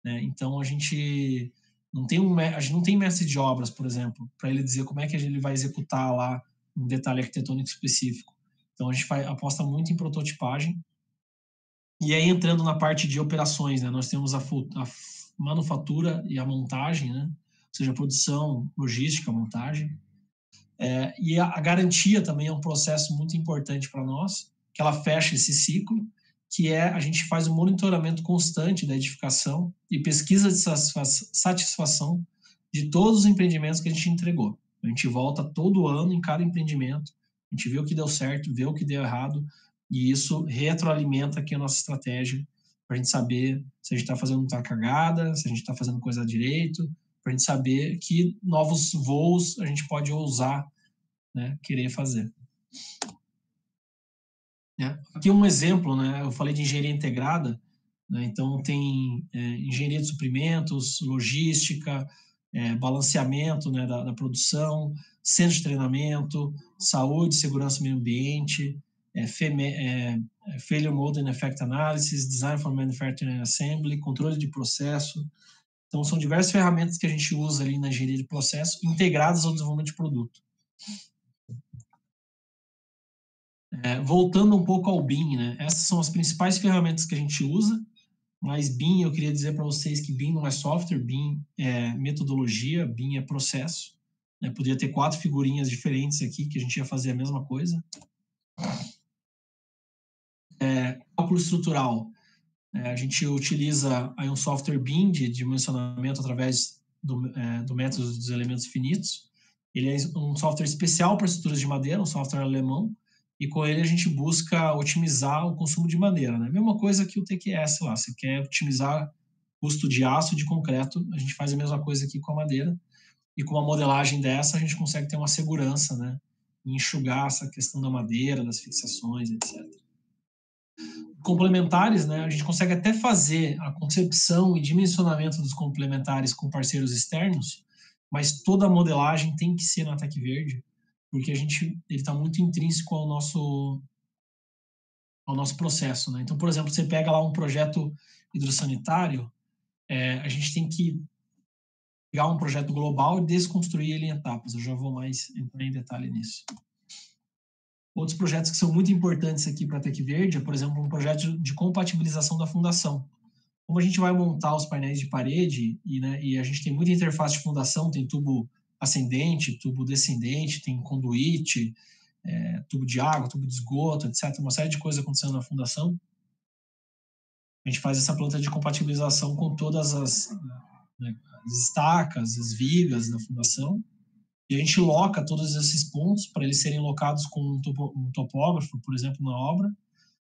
né? Então, a gente não tem mestre de obras, por exemplo, para ele dizer como é que ele vai executar lá um detalhe arquitetônico específico. Então, a gente aposta muito em prototipagem. E aí, entrando na parte de operações, né, nós temos a manufatura e a montagem, né? Ou seja, a produção, logística, montagem. E a garantia também é um processo muito importante para nós, que ela fecha esse ciclo, que a gente faz um monitoramento constante da edificação e pesquisa de satisfação de todos os empreendimentos que a gente entregou. A gente volta todo ano em cada empreendimento, a gente vê o que deu certo, vê o que deu errado, e isso retroalimenta aqui a nossa estratégia, para a gente saber se a gente está fazendo muita cagada, se a gente está fazendo coisa direito, para a gente saber que novos voos a gente pode ousar, né, querer fazer. Aqui um exemplo, né, eu falei de engenharia integrada, né, então tem engenharia de suprimentos, logística, balanceamento, né, da produção, centro de treinamento, saúde, segurança e meio ambiente, Failure Mode and Effect Analysis, Design for Manufacturing and Assembly, controle de processo. Então, são diversas ferramentas que a gente usa ali na engenharia de processo, integradas ao desenvolvimento de produto. Voltando um pouco ao BIM, né? Essas são as principais ferramentas que a gente usa, mas BIM, eu queria dizer para vocês que BIM não é software, BIM é metodologia, BIM é processo. Né? Podia ter 4 figurinhas diferentes aqui, que a gente ia fazer a mesma coisa. Cálculo estrutural. A gente utiliza aí um software BIM de dimensionamento através do método dos elementos finitos. Ele é um software especial para estruturas de madeira, um software alemão, e com ele a gente busca otimizar o consumo de madeira. Né? Mesma coisa que o TQS lá, você quer otimizar o custo de aço e de concreto, a gente faz a mesma coisa aqui com a madeira, e com uma modelagem dessa a gente consegue ter uma segurança, né, em enxugar essa questão da madeira, das fixações, etc. Complementares, né, a gente consegue até fazer a concepção e dimensionamento dos complementares com parceiros externos, mas toda a modelagem tem que ser na TecVerde, porque ele está muito intrínseco ao nosso processo, né? Então, por exemplo, você pega lá um projeto hidrossanitário, a gente tem que pegar um projeto global e desconstruir ele em etapas. Eu já vou mais entrar em detalhe nisso. Outros projetos que são muito importantes aqui para a TecVerde é, por exemplo, um projeto de compatibilização da fundação. Como a gente vai montar os painéis de parede, e a gente tem muita interface de fundação, tem tubo ascendente, tubo descendente, tem conduíte, tubo de água, tubo de esgoto, etc. Uma série de coisas acontecendo na fundação. A gente faz essa planta de compatibilização com todas as estacas, as vigas da fundação, e a gente loca todos esses pontos para eles serem locados com um topógrafo, por exemplo, na obra,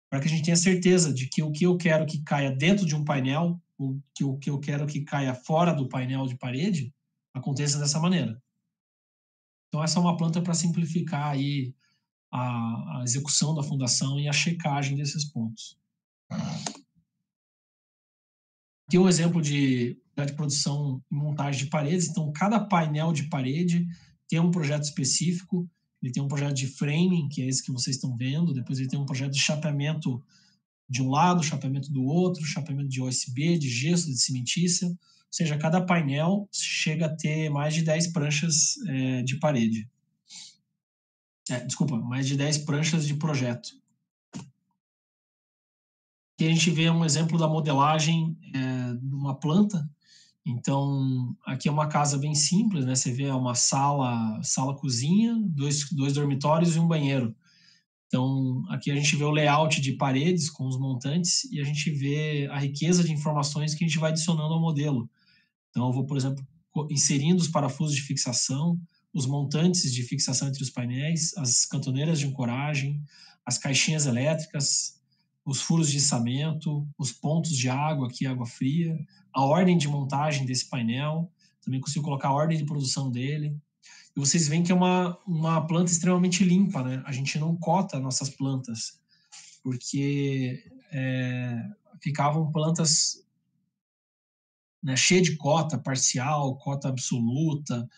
para que a gente tenha certeza de que o que eu quero que caia dentro de um painel, o que eu quero que caia fora do painel de parede, aconteça dessa maneira. Então, essa é uma planta para simplificar aí a execução da fundação e a checagem desses pontos. Aqui um exemplo de produção e montagem de paredes. Então, cada painel de parede tem um projeto específico. Ele tem um projeto de framing, que é esse que vocês estão vendo. Depois ele tem um projeto de chapeamento de um lado, chapeamento do outro, chapeamento de OSB, de gesso, de cimentícia. Ou seja, cada painel chega a ter mais de 10 pranchas de parede. Desculpa, mais de 10 pranchas de projeto. Aqui a gente vê um exemplo da modelagem de uma planta. Então, aqui é uma casa bem simples, né? Você vê uma sala-cozinha, dois dormitórios e um banheiro. Então, aqui a gente vê o layout de paredes com os montantes e a gente vê a riqueza de informações que a gente vai adicionando ao modelo. Então, eu vou, por exemplo, inserindo os parafusos de fixação, os montantes de fixação entre os painéis, as cantoneiras de ancoragem, as caixinhas elétricas, os furos de içamento, os pontos de água, aqui água fria, a ordem de montagem desse painel, também consigo colocar a ordem de produção dele. E vocês veem que é uma planta extremamente limpa, né? A gente não cota nossas plantas, porque ficavam plantas, né, cheias de cota parcial, cota absoluta,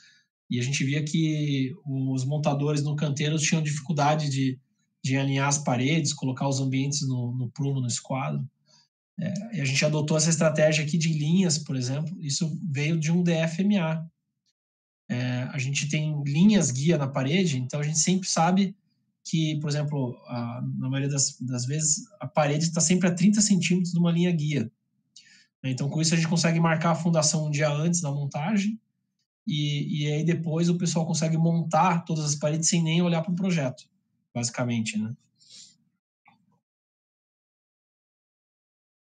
e a gente via que os montadores no canteiro tinham dificuldade de alinhar as paredes, colocar os ambientes no prumo, no esquadro. E a gente adotou essa estratégia aqui de linhas, por exemplo. Isso veio de um DFMA. A gente tem linhas guia na parede, então a gente sempre sabe que, por exemplo, na maioria das vezes, a parede está sempre a 30 centímetros de uma linha guia. Então, com isso, a gente consegue marcar a fundação um dia antes da montagem, e aí depois o pessoal consegue montar todas as paredes sem nem olhar para o projeto, basicamente, né?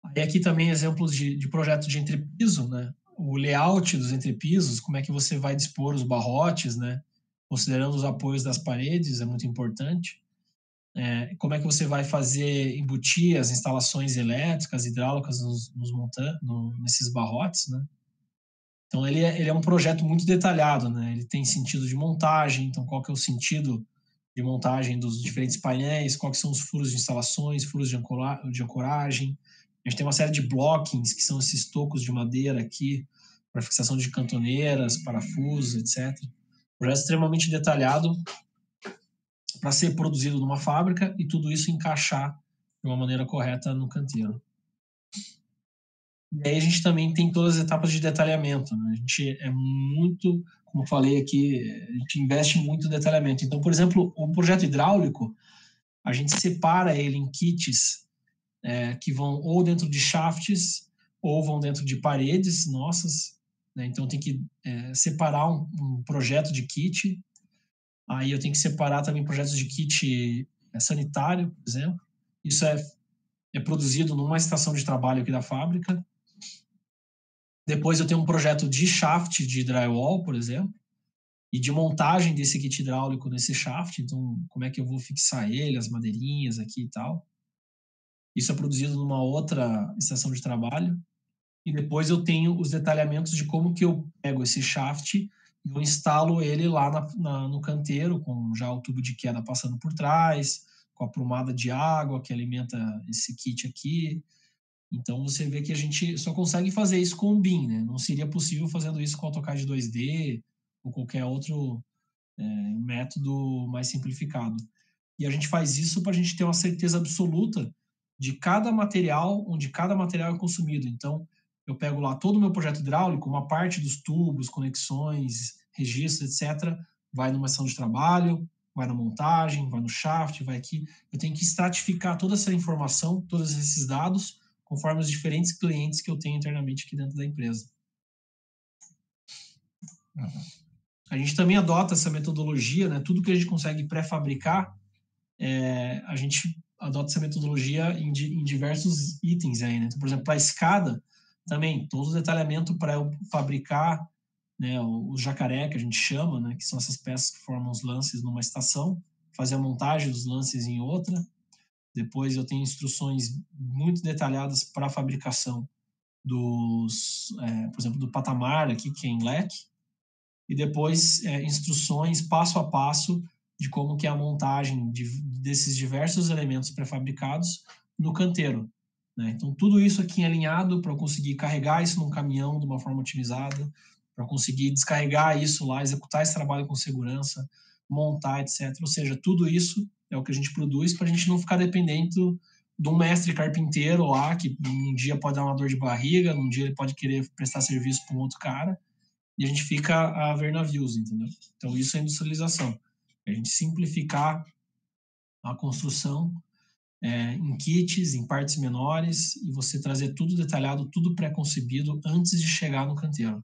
Aí aqui também exemplos de projeto de entrepiso, né? O layout dos entrepisos, como é que você vai dispor os barrotes, né? Considerando os apoios das paredes, é muito importante. Como é que você vai embutir as instalações elétricas, hidráulicas nesses barrotes, né? Então, ele é um projeto muito detalhado, né? Ele tem sentido de montagem, então qual que é o sentido de montagem dos diferentes painéis, quais são os furos de instalações, furos de ancoragem. A gente tem uma série de blockings, que são esses tocos de madeira aqui, para fixação de cantoneiras, parafusos, etc. Projeto extremamente detalhado. para ser produzido numa fábrica e tudo isso encaixar de uma maneira correta no canteiro. E aí a gente também tem todas as etapas de detalhamento, né? A gente é muito, como eu falei aqui, a gente investe muito em detalhamento. Então, por exemplo, o projeto hidráulico, a gente separa ele em kits que vão ou dentro de shafts ou vão dentro de paredes nossas, né? Então tem que separar um projeto de kit. Aí eu tenho que separar também projetos de kit sanitário, por exemplo. Isso é produzido numa estação de trabalho aqui da fábrica. Depois eu tenho um projeto de shaft de drywall, por exemplo, e de montagem desse kit hidráulico nesse shaft. Então, como é que eu vou fixar ele, as madeirinhas aqui e tal. Isso é produzido numa outra estação de trabalho. E depois eu tenho os detalhamentos de como que eu pego esse shaft e eu instalo ele lá no canteiro, com já o tubo de queda passando por trás, com a prumada de água que alimenta esse kit aqui. Então você vê que a gente só consegue fazer isso com o BIM, né? Não seria possível fazendo isso com AutoCAD 2D ou qualquer outro método mais simplificado. E a gente faz isso para a gente ter uma certeza absoluta de cada material, onde cada material é consumido. Então, eu pego lá todo o meu projeto hidráulico, uma parte dos tubos, conexões, registros, etc., vai numa ação de trabalho, vai na montagem, vai no shaft, vai aqui. Eu tenho que estratificar toda essa informação, todos esses dados, conforme os diferentes clientes que eu tenho internamente aqui dentro da empresa. A gente também adota essa metodologia, né? Tudo que a gente consegue pré-fabricar, a gente adota essa metodologia em diversos itens aí, né? Então, por exemplo, para a escada, também, todo o detalhamento para eu fabricar, né, o jacaré, que a gente chama, né, que são essas peças que formam os lances numa estação, fazer a montagem dos lances em outra. Depois eu tenho instruções muito detalhadas para a fabricação por exemplo, do patamar aqui, que é em leque. E depois instruções passo a passo de como que é a montagem desses diversos elementos pré-fabricados no canteiro, né? Então, tudo isso aqui alinhado para eu conseguir carregar isso num caminhão de uma forma otimizada, para conseguir descarregar isso lá, executar esse trabalho com segurança, montar, etc. Ou seja, tudo isso é o que a gente produz para a gente não ficar dependente de um mestre carpinteiro lá, que um dia pode dar uma dor de barriga, um dia ele pode querer prestar serviço para um outro cara, e a gente fica a ver navios, entendeu? Então, isso é industrialização. A gente simplificar a construção em kits, em partes menores, e você trazer tudo detalhado, tudo pré-concebido antes de chegar no canteiro.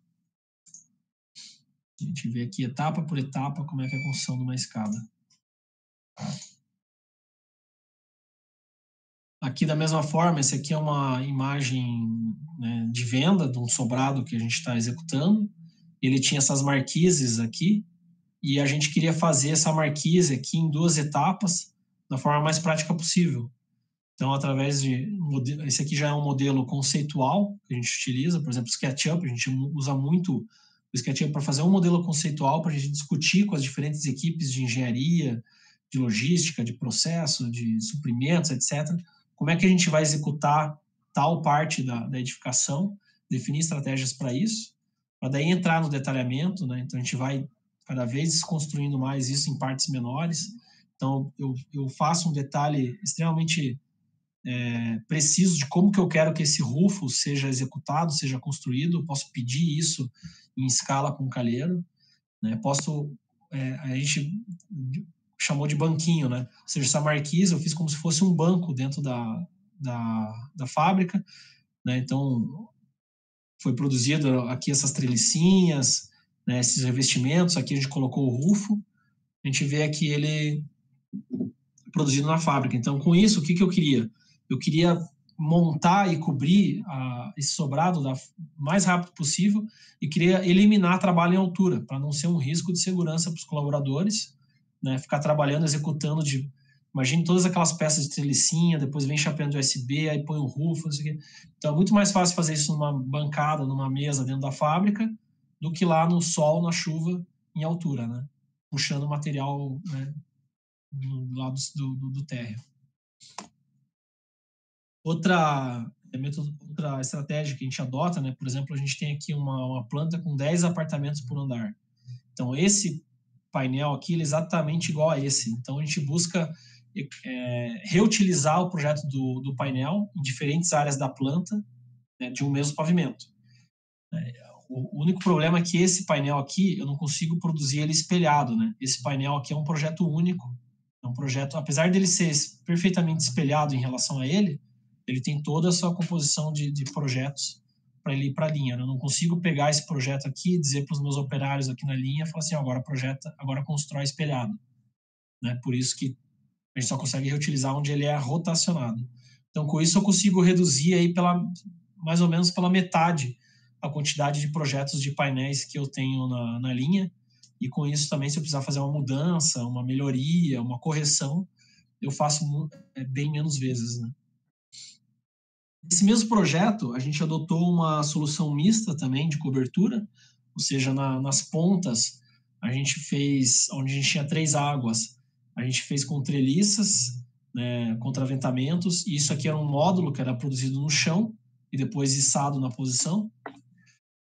A gente vê aqui etapa por etapa como é que é a construção de uma escada. Aqui, da mesma forma, essa aqui é uma imagem, né, de venda de um sobrado que a gente está executando. Ele tinha essas marquises aqui, e a gente queria fazer essa marquise aqui em 2 etapas, da forma mais prática possível. Então, através de... Esse aqui já é um modelo conceitual que a gente utiliza, por exemplo, SketchUp, a gente usa muito o SketchUp para fazer um modelo conceitual, para a gente discutir com as diferentes equipes de engenharia, de logística, de processo, de suprimentos, etc., como é que a gente vai executar tal parte da edificação, definir estratégias para isso, para daí entrar no detalhamento, né? Então, a gente vai cada vez construindo mais isso em partes menores. Então, eu faço um detalhe extremamente preciso de como que eu quero que esse rufo seja executado, seja construído. Eu posso pedir isso em escala com o calheiro, né? A gente chamou de banquinho, né? Ou seja, essa marquise eu fiz como se fosse um banco dentro da fábrica, né? Então, foi produzido aqui essas trelicinhas, né, esses revestimentos. Aqui a gente colocou o rufo, a gente vê aqui ele produzido na fábrica. Então, com isso, o que eu queria? Eu queria montar e cobrir esse sobrado o mais rápido possível e queria eliminar trabalho em altura, para não ser um risco de segurança para os colaboradores, né, ficar trabalhando, executando imagine todas aquelas peças de trelicinha, depois vem chapeando de USB, aí põe um rufo, não sei o quê. Então é muito mais fácil fazer isso numa bancada, numa mesa dentro da fábrica, do que lá no sol, na chuva, em altura, né? Puxando o material, né, do lado do térreo. Outra estratégia que a gente adota, né? Por exemplo, a gente tem aqui uma planta com 10 apartamentos por andar. Então, esse painel aqui, ele é exatamente igual a esse. Então, a gente busca reutilizar o projeto do painel em diferentes áreas da planta, né, de um mesmo pavimento. O único problema é que esse painel aqui, eu não consigo produzir ele espelhado, né? Esse painel aqui é um projeto único. É um projeto, apesar dele ser perfeitamente espelhado em relação a ele tem toda a sua composição de projetos para ele ir para a linha. Eu não consigo pegar esse projeto aqui e dizer para os meus operários aqui na linha, falar assim, agora projeta, agora constrói espelhado. Né? Por isso que a gente só consegue reutilizar onde ele é rotacionado. Então, com isso, eu consigo reduzir aí mais ou menos pela metade a quantidade de projetos de painéis que eu tenho na linha, e com isso também, se eu precisar fazer uma mudança, uma melhoria, uma correção, eu faço bem menos vezes, né? Esse mesmo projeto, a gente adotou uma solução mista também de cobertura, ou seja, nas pontas, a gente fez, onde a gente tinha 3 águas, a gente fez com treliças, né, contraventamentos, e isso aqui era um módulo que era produzido no chão e depois içado na posição.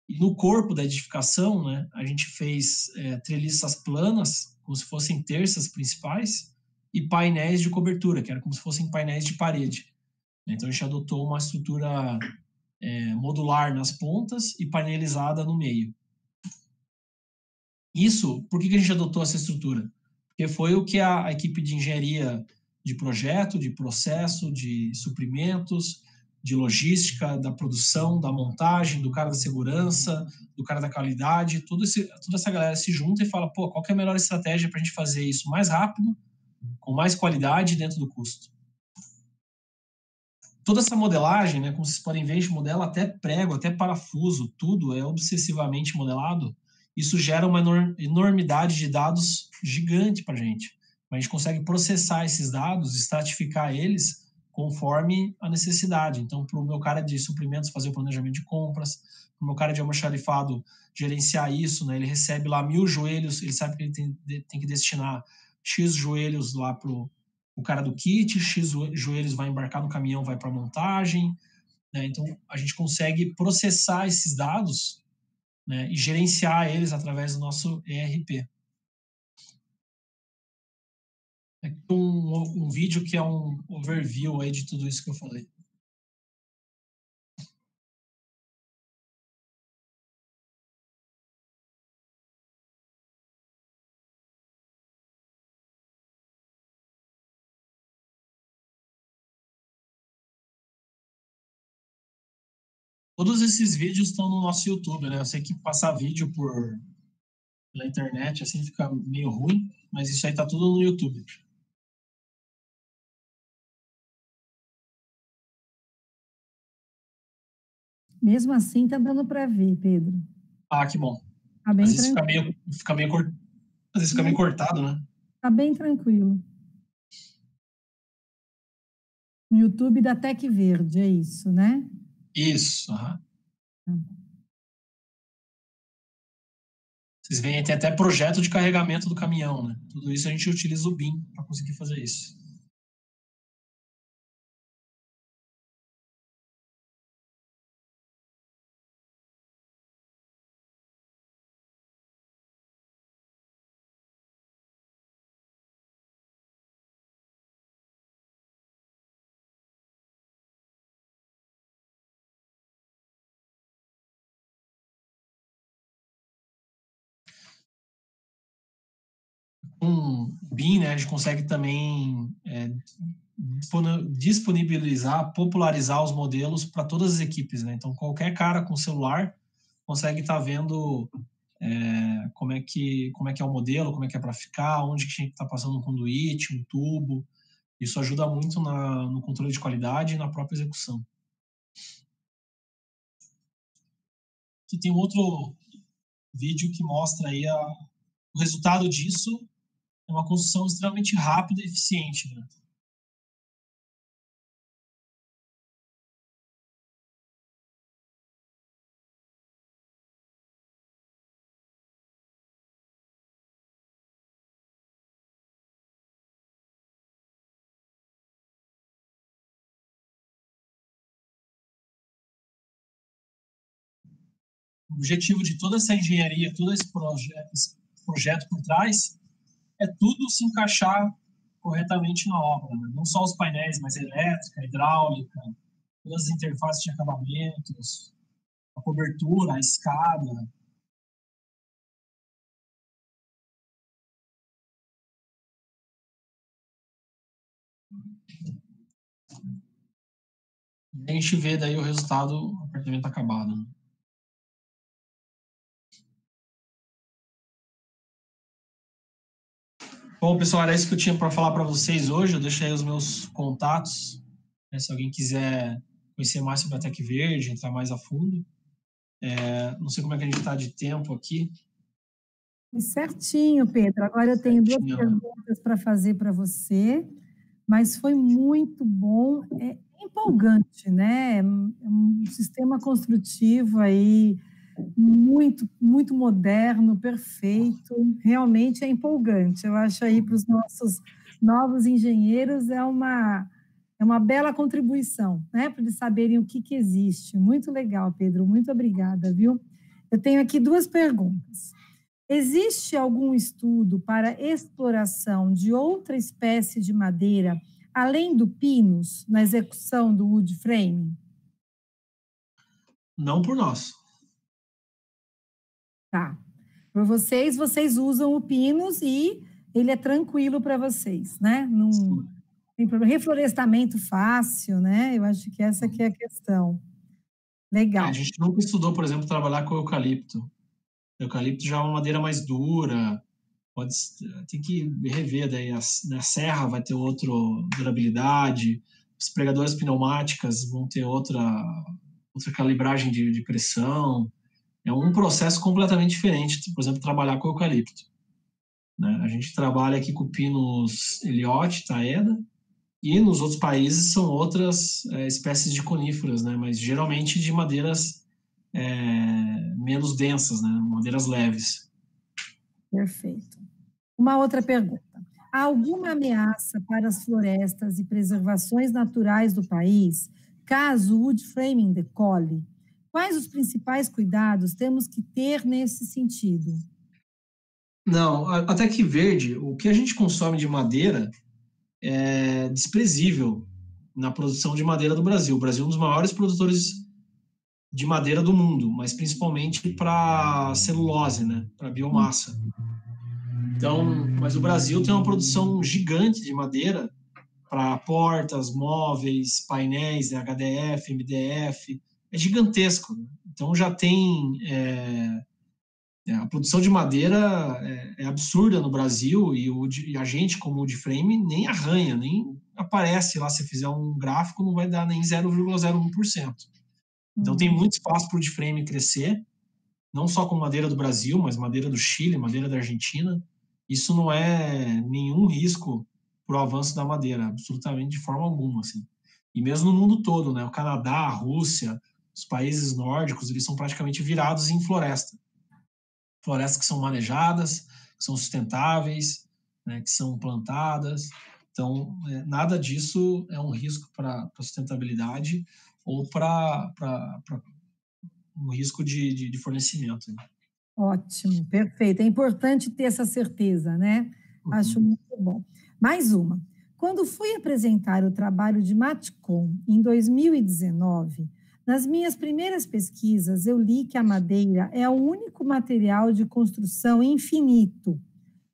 E no corpo da edificação, né, a gente fez treliças planas, como se fossem terças principais, e painéis de cobertura, que era como se fossem painéis de parede. Então, a gente adotou uma estrutura modular nas pontas e painelizada no meio. Isso, por que a gente adotou essa estrutura? Porque foi o que a equipe de engenharia de projeto, de processo, de suprimentos, de logística, da produção, da montagem, do cara da segurança, do cara da qualidade, toda essa galera se junta e fala, pô, qual que é a melhor estratégia para a gente fazer isso mais rápido, com mais qualidade dentro do custo? Toda essa modelagem, né, como vocês podem ver, a gente modela até prego, até parafuso, tudo é obsessivamente modelado. Isso gera uma enormidade de dados gigante para a gente. A gente consegue processar esses dados, estratificar eles conforme a necessidade. Então, para o meu cara de suprimentos fazer o planejamento de compras, para o meu cara de almoxarifado gerenciar isso, né, ele recebe lá 1000 joelhos, ele sabe que ele tem que destinar X joelhos lá para o cara do kit, X joelhos vai embarcar no caminhão, vai para a montagem, né? Então, a gente consegue processar esses dados, né, e gerenciar eles através do nosso ERP. Aqui um vídeo que é um overview aí de tudo isso que eu falei. Todos esses vídeos estão no nosso YouTube, né? Eu sei que passar vídeo pela internet assim fica meio ruim, mas isso aí tá tudo no YouTube. Mesmo assim, tá dando para ver, Pedro. Ah, que bom. Tá bem Às vezes fica meio cortado, né? Tá bem tranquilo. No YouTube da Tec Verde, é isso, né? Isso. Vocês veem, tem até projeto de carregamento do caminhão, né? Tudo isso a gente utiliza o BIM para conseguir fazer isso. Com o BIM, né, a gente consegue também disponibilizar, popularizar os modelos para todas as equipes, né? Então, qualquer cara com celular consegue estar vendo como é que é o modelo, como é que é para ficar, onde que está passando um conduíte, um tubo. Isso ajuda muito no controle de qualidade e na própria execução. Aqui tem um outro vídeo que mostra aí o resultado disso. É uma construção extremamente rápida e eficiente, né? O objetivo de toda essa engenharia, todo esse projeto por trás, é tudo se encaixar corretamente na obra, né? Não só os painéis, mas a elétrica, a hidráulica, todas as interfaces de acabamentos, a cobertura, a escada. E a gente vê daí o resultado, o apartamento acabado, né? Bom, pessoal, era isso que eu tinha para falar para vocês hoje. Eu deixei aí os meus contatos, né, se alguém quiser conhecer mais sobre a Tec Verde, entrar mais a fundo. Não sei como é que a gente está de tempo aqui. Certinho, Pedro. Agora eu tenho duas perguntas para fazer para você, mas foi muito bom, é empolgante, né? É um sistema construtivo aí muito, muito moderno, perfeito, realmente é empolgante. Eu acho aí para os nossos novos engenheiros é uma bela contribuição, né? Para eles saberem o que existe. Muito legal, Pedro, muito obrigada, viu? Eu tenho aqui duas perguntas. Existe algum estudo para exploração de outra espécie de madeira, além do pinus, na execução do wood frame? Não por nós. Tá. Por vocês usam o pinus e ele é tranquilo para vocês, né? Não tem problema. Reflorestamento fácil, né? Eu acho que essa aqui é a questão. Legal. A gente nunca estudou, por exemplo, trabalhar com eucalipto. O eucalipto já é uma madeira mais dura, tem que rever daí. Na serra vai ter outra durabilidade, as pregadoras pneumáticas vão ter outra calibragem de pressão. É um processo completamente diferente, por exemplo, trabalhar com eucalipto, né? A gente trabalha aqui com Pinus Elliott, Taeda, e nos outros países são outras espécies de coníferas, né? Mas geralmente de madeiras menos densas, né? Madeiras leves. Perfeito. Uma outra pergunta. Há alguma ameaça para as florestas e preservações naturais do país, caso o wood framing decole? Quais os principais cuidados temos que ter nesse sentido? Não, até que verde, o que a gente consome de madeira é desprezível na produção de madeira do Brasil. O Brasil é um dos maiores produtores de madeira do mundo, mas principalmente para celulose, né? Para biomassa. Então, mas o Brasil tem uma produção gigante de madeira para portas, móveis, painéis, HDF, MDF, é gigantesco. Então já tem a produção de madeira é absurda no Brasil e a gente, como wood frame, nem arranha, nem aparece lá. Se fizer um gráfico, não vai dar nem 0,01%. Então tem muito espaço para o wood frame crescer, não só com madeira do Brasil, mas madeira do Chile, madeira da Argentina. Isso não é nenhum risco para o avanço da madeira, absolutamente de forma alguma, assim. E mesmo no mundo todo, né? O Canadá, a Rússia, os países nórdicos, eles são praticamente virados em floresta. Florestas que são manejadas, que são sustentáveis, né? Que são plantadas. Então, nada disso é um risco para a sustentabilidade ou para um risco de fornecimento. Ótimo, perfeito. É importante ter essa certeza, né? Acho muito bom. Mais uma. Quando fui apresentar o trabalho de Matcom em 2019, nas minhas primeiras pesquisas, eu li que a madeira é o único material de construção infinito.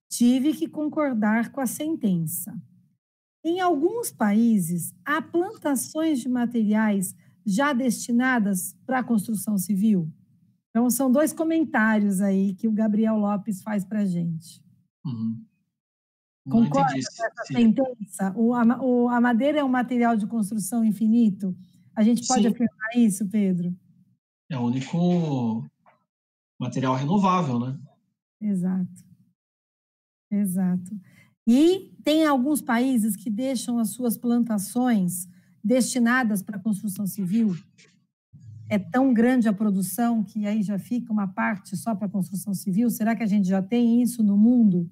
Tive que concordar com a sentença. Em alguns países, há plantações de materiais já destinadas para a construção civil? Então, são dois comentários aí que o Gabriel Lopes faz para a gente. Concorda com essa sentença? A madeira é um material de construção infinito? A gente pode afirmar isso, Pedro? É o único material renovável, né? Exato. Exato. E tem alguns países que deixam as suas plantações destinadas para a construção civil. É tão grande a produção que aí já fica uma parte só para a construção civil? Será que a gente já tem isso no mundo?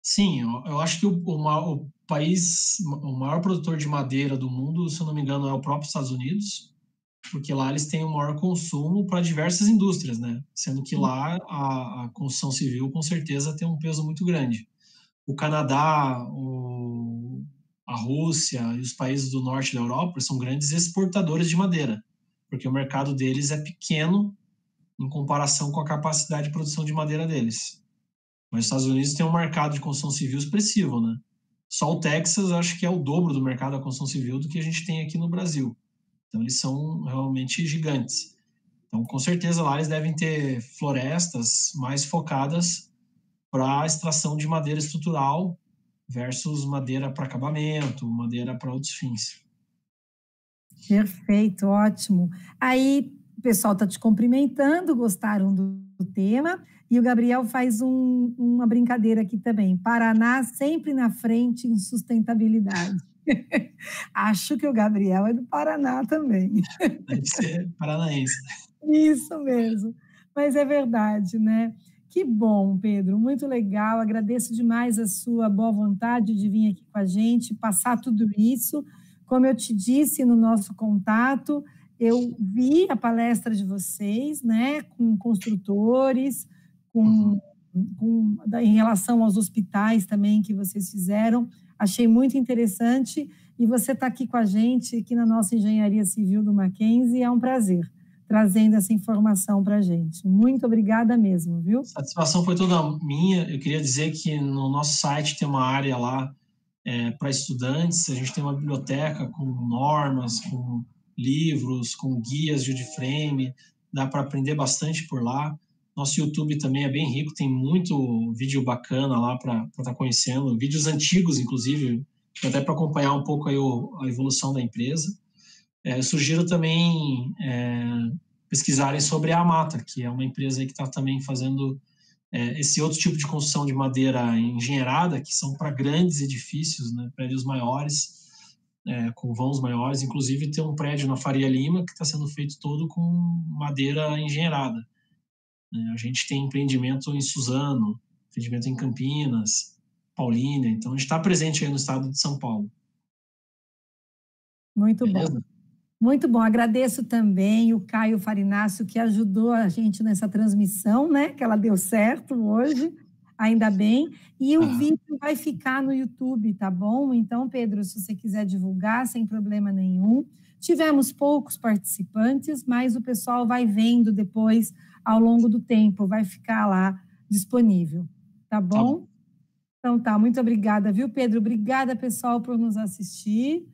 Sim, eu acho que o país, o maior produtor de madeira do mundo, se eu não me engano, é o próprio Estados Unidos, porque lá eles têm o maior consumo para diversas indústrias, né? Sendo que lá a construção civil, com certeza, tem um peso muito grande. o Canadá, a Rússia e os países do norte da Europa são grandes exportadores de madeira, porque o mercado deles é pequeno em comparação com a capacidade de produção de madeira deles. Mas os Estados Unidos tem um mercado de construção civil expressivo, né? Só o Texas acho que é o dobro do mercado da construção civil do que a gente tem aqui no Brasil. Então eles são realmente gigantes. Então com certeza lá eles devem ter florestas mais focadas para a extração de madeira estrutural versus madeira para acabamento, madeira para outros fins. Perfeito, ótimo. Aí o pessoal está te cumprimentando, gostaram do tema, e o Gabriel faz uma brincadeira aqui também. Paraná sempre na frente em sustentabilidade. Acho que o Gabriel é do Paraná também. Deve ser paranaense. Isso mesmo. Mas é verdade, né? Que bom, Pedro, muito legal. Agradeço demais a sua boa vontade de vir aqui com a gente, passar tudo isso. Como eu te disse no nosso contato, eu vi a palestra de vocês, né, com construtores, em relação aos hospitais também que vocês fizeram. Achei muito interessante e você está aqui com a gente, aqui na nossa Engenharia Civil do Mackenzie, é um prazer trazendo essa informação para a gente. Muito obrigada mesmo, viu? A satisfação foi toda minha. Eu queria dizer que no nosso site tem uma área lá para estudantes, a gente tem uma biblioteca com normas, com livros, com guias de wood-frame, dá para aprender bastante por lá. Nosso YouTube também é bem rico, tem muito vídeo bacana lá para estar conhecendo, vídeos antigos, inclusive, até para acompanhar um pouco aí a evolução da empresa. Eu sugiro também pesquisarem sobre a Amata, que é uma empresa aí que está também fazendo esse outro tipo de construção de madeira engenheirada, que são para grandes edifícios, né, prédios maiores, com vãos maiores. Inclusive, tem um prédio na Faria Lima que está sendo feito todo com madeira engenheirada. A gente tem empreendimento em Suzano, empreendimento em Campinas, Paulínia. Então, a gente está presente aí no estado de São Paulo. Muito Beleza? bom. Muito bom, agradeço também o Caio Farinácio, que ajudou a gente nessa transmissão, né? Que ela deu certo hoje, ainda bem. E o vídeo vai ficar no YouTube, tá bom? Então, Pedro, se você quiser divulgar, sem problema nenhum. Tivemos poucos participantes, mas o pessoal vai vendo depois, ao longo do tempo, vai ficar lá disponível, tá bom? Então tá, muito obrigada, viu, Pedro? Obrigada, pessoal, por nos assistir.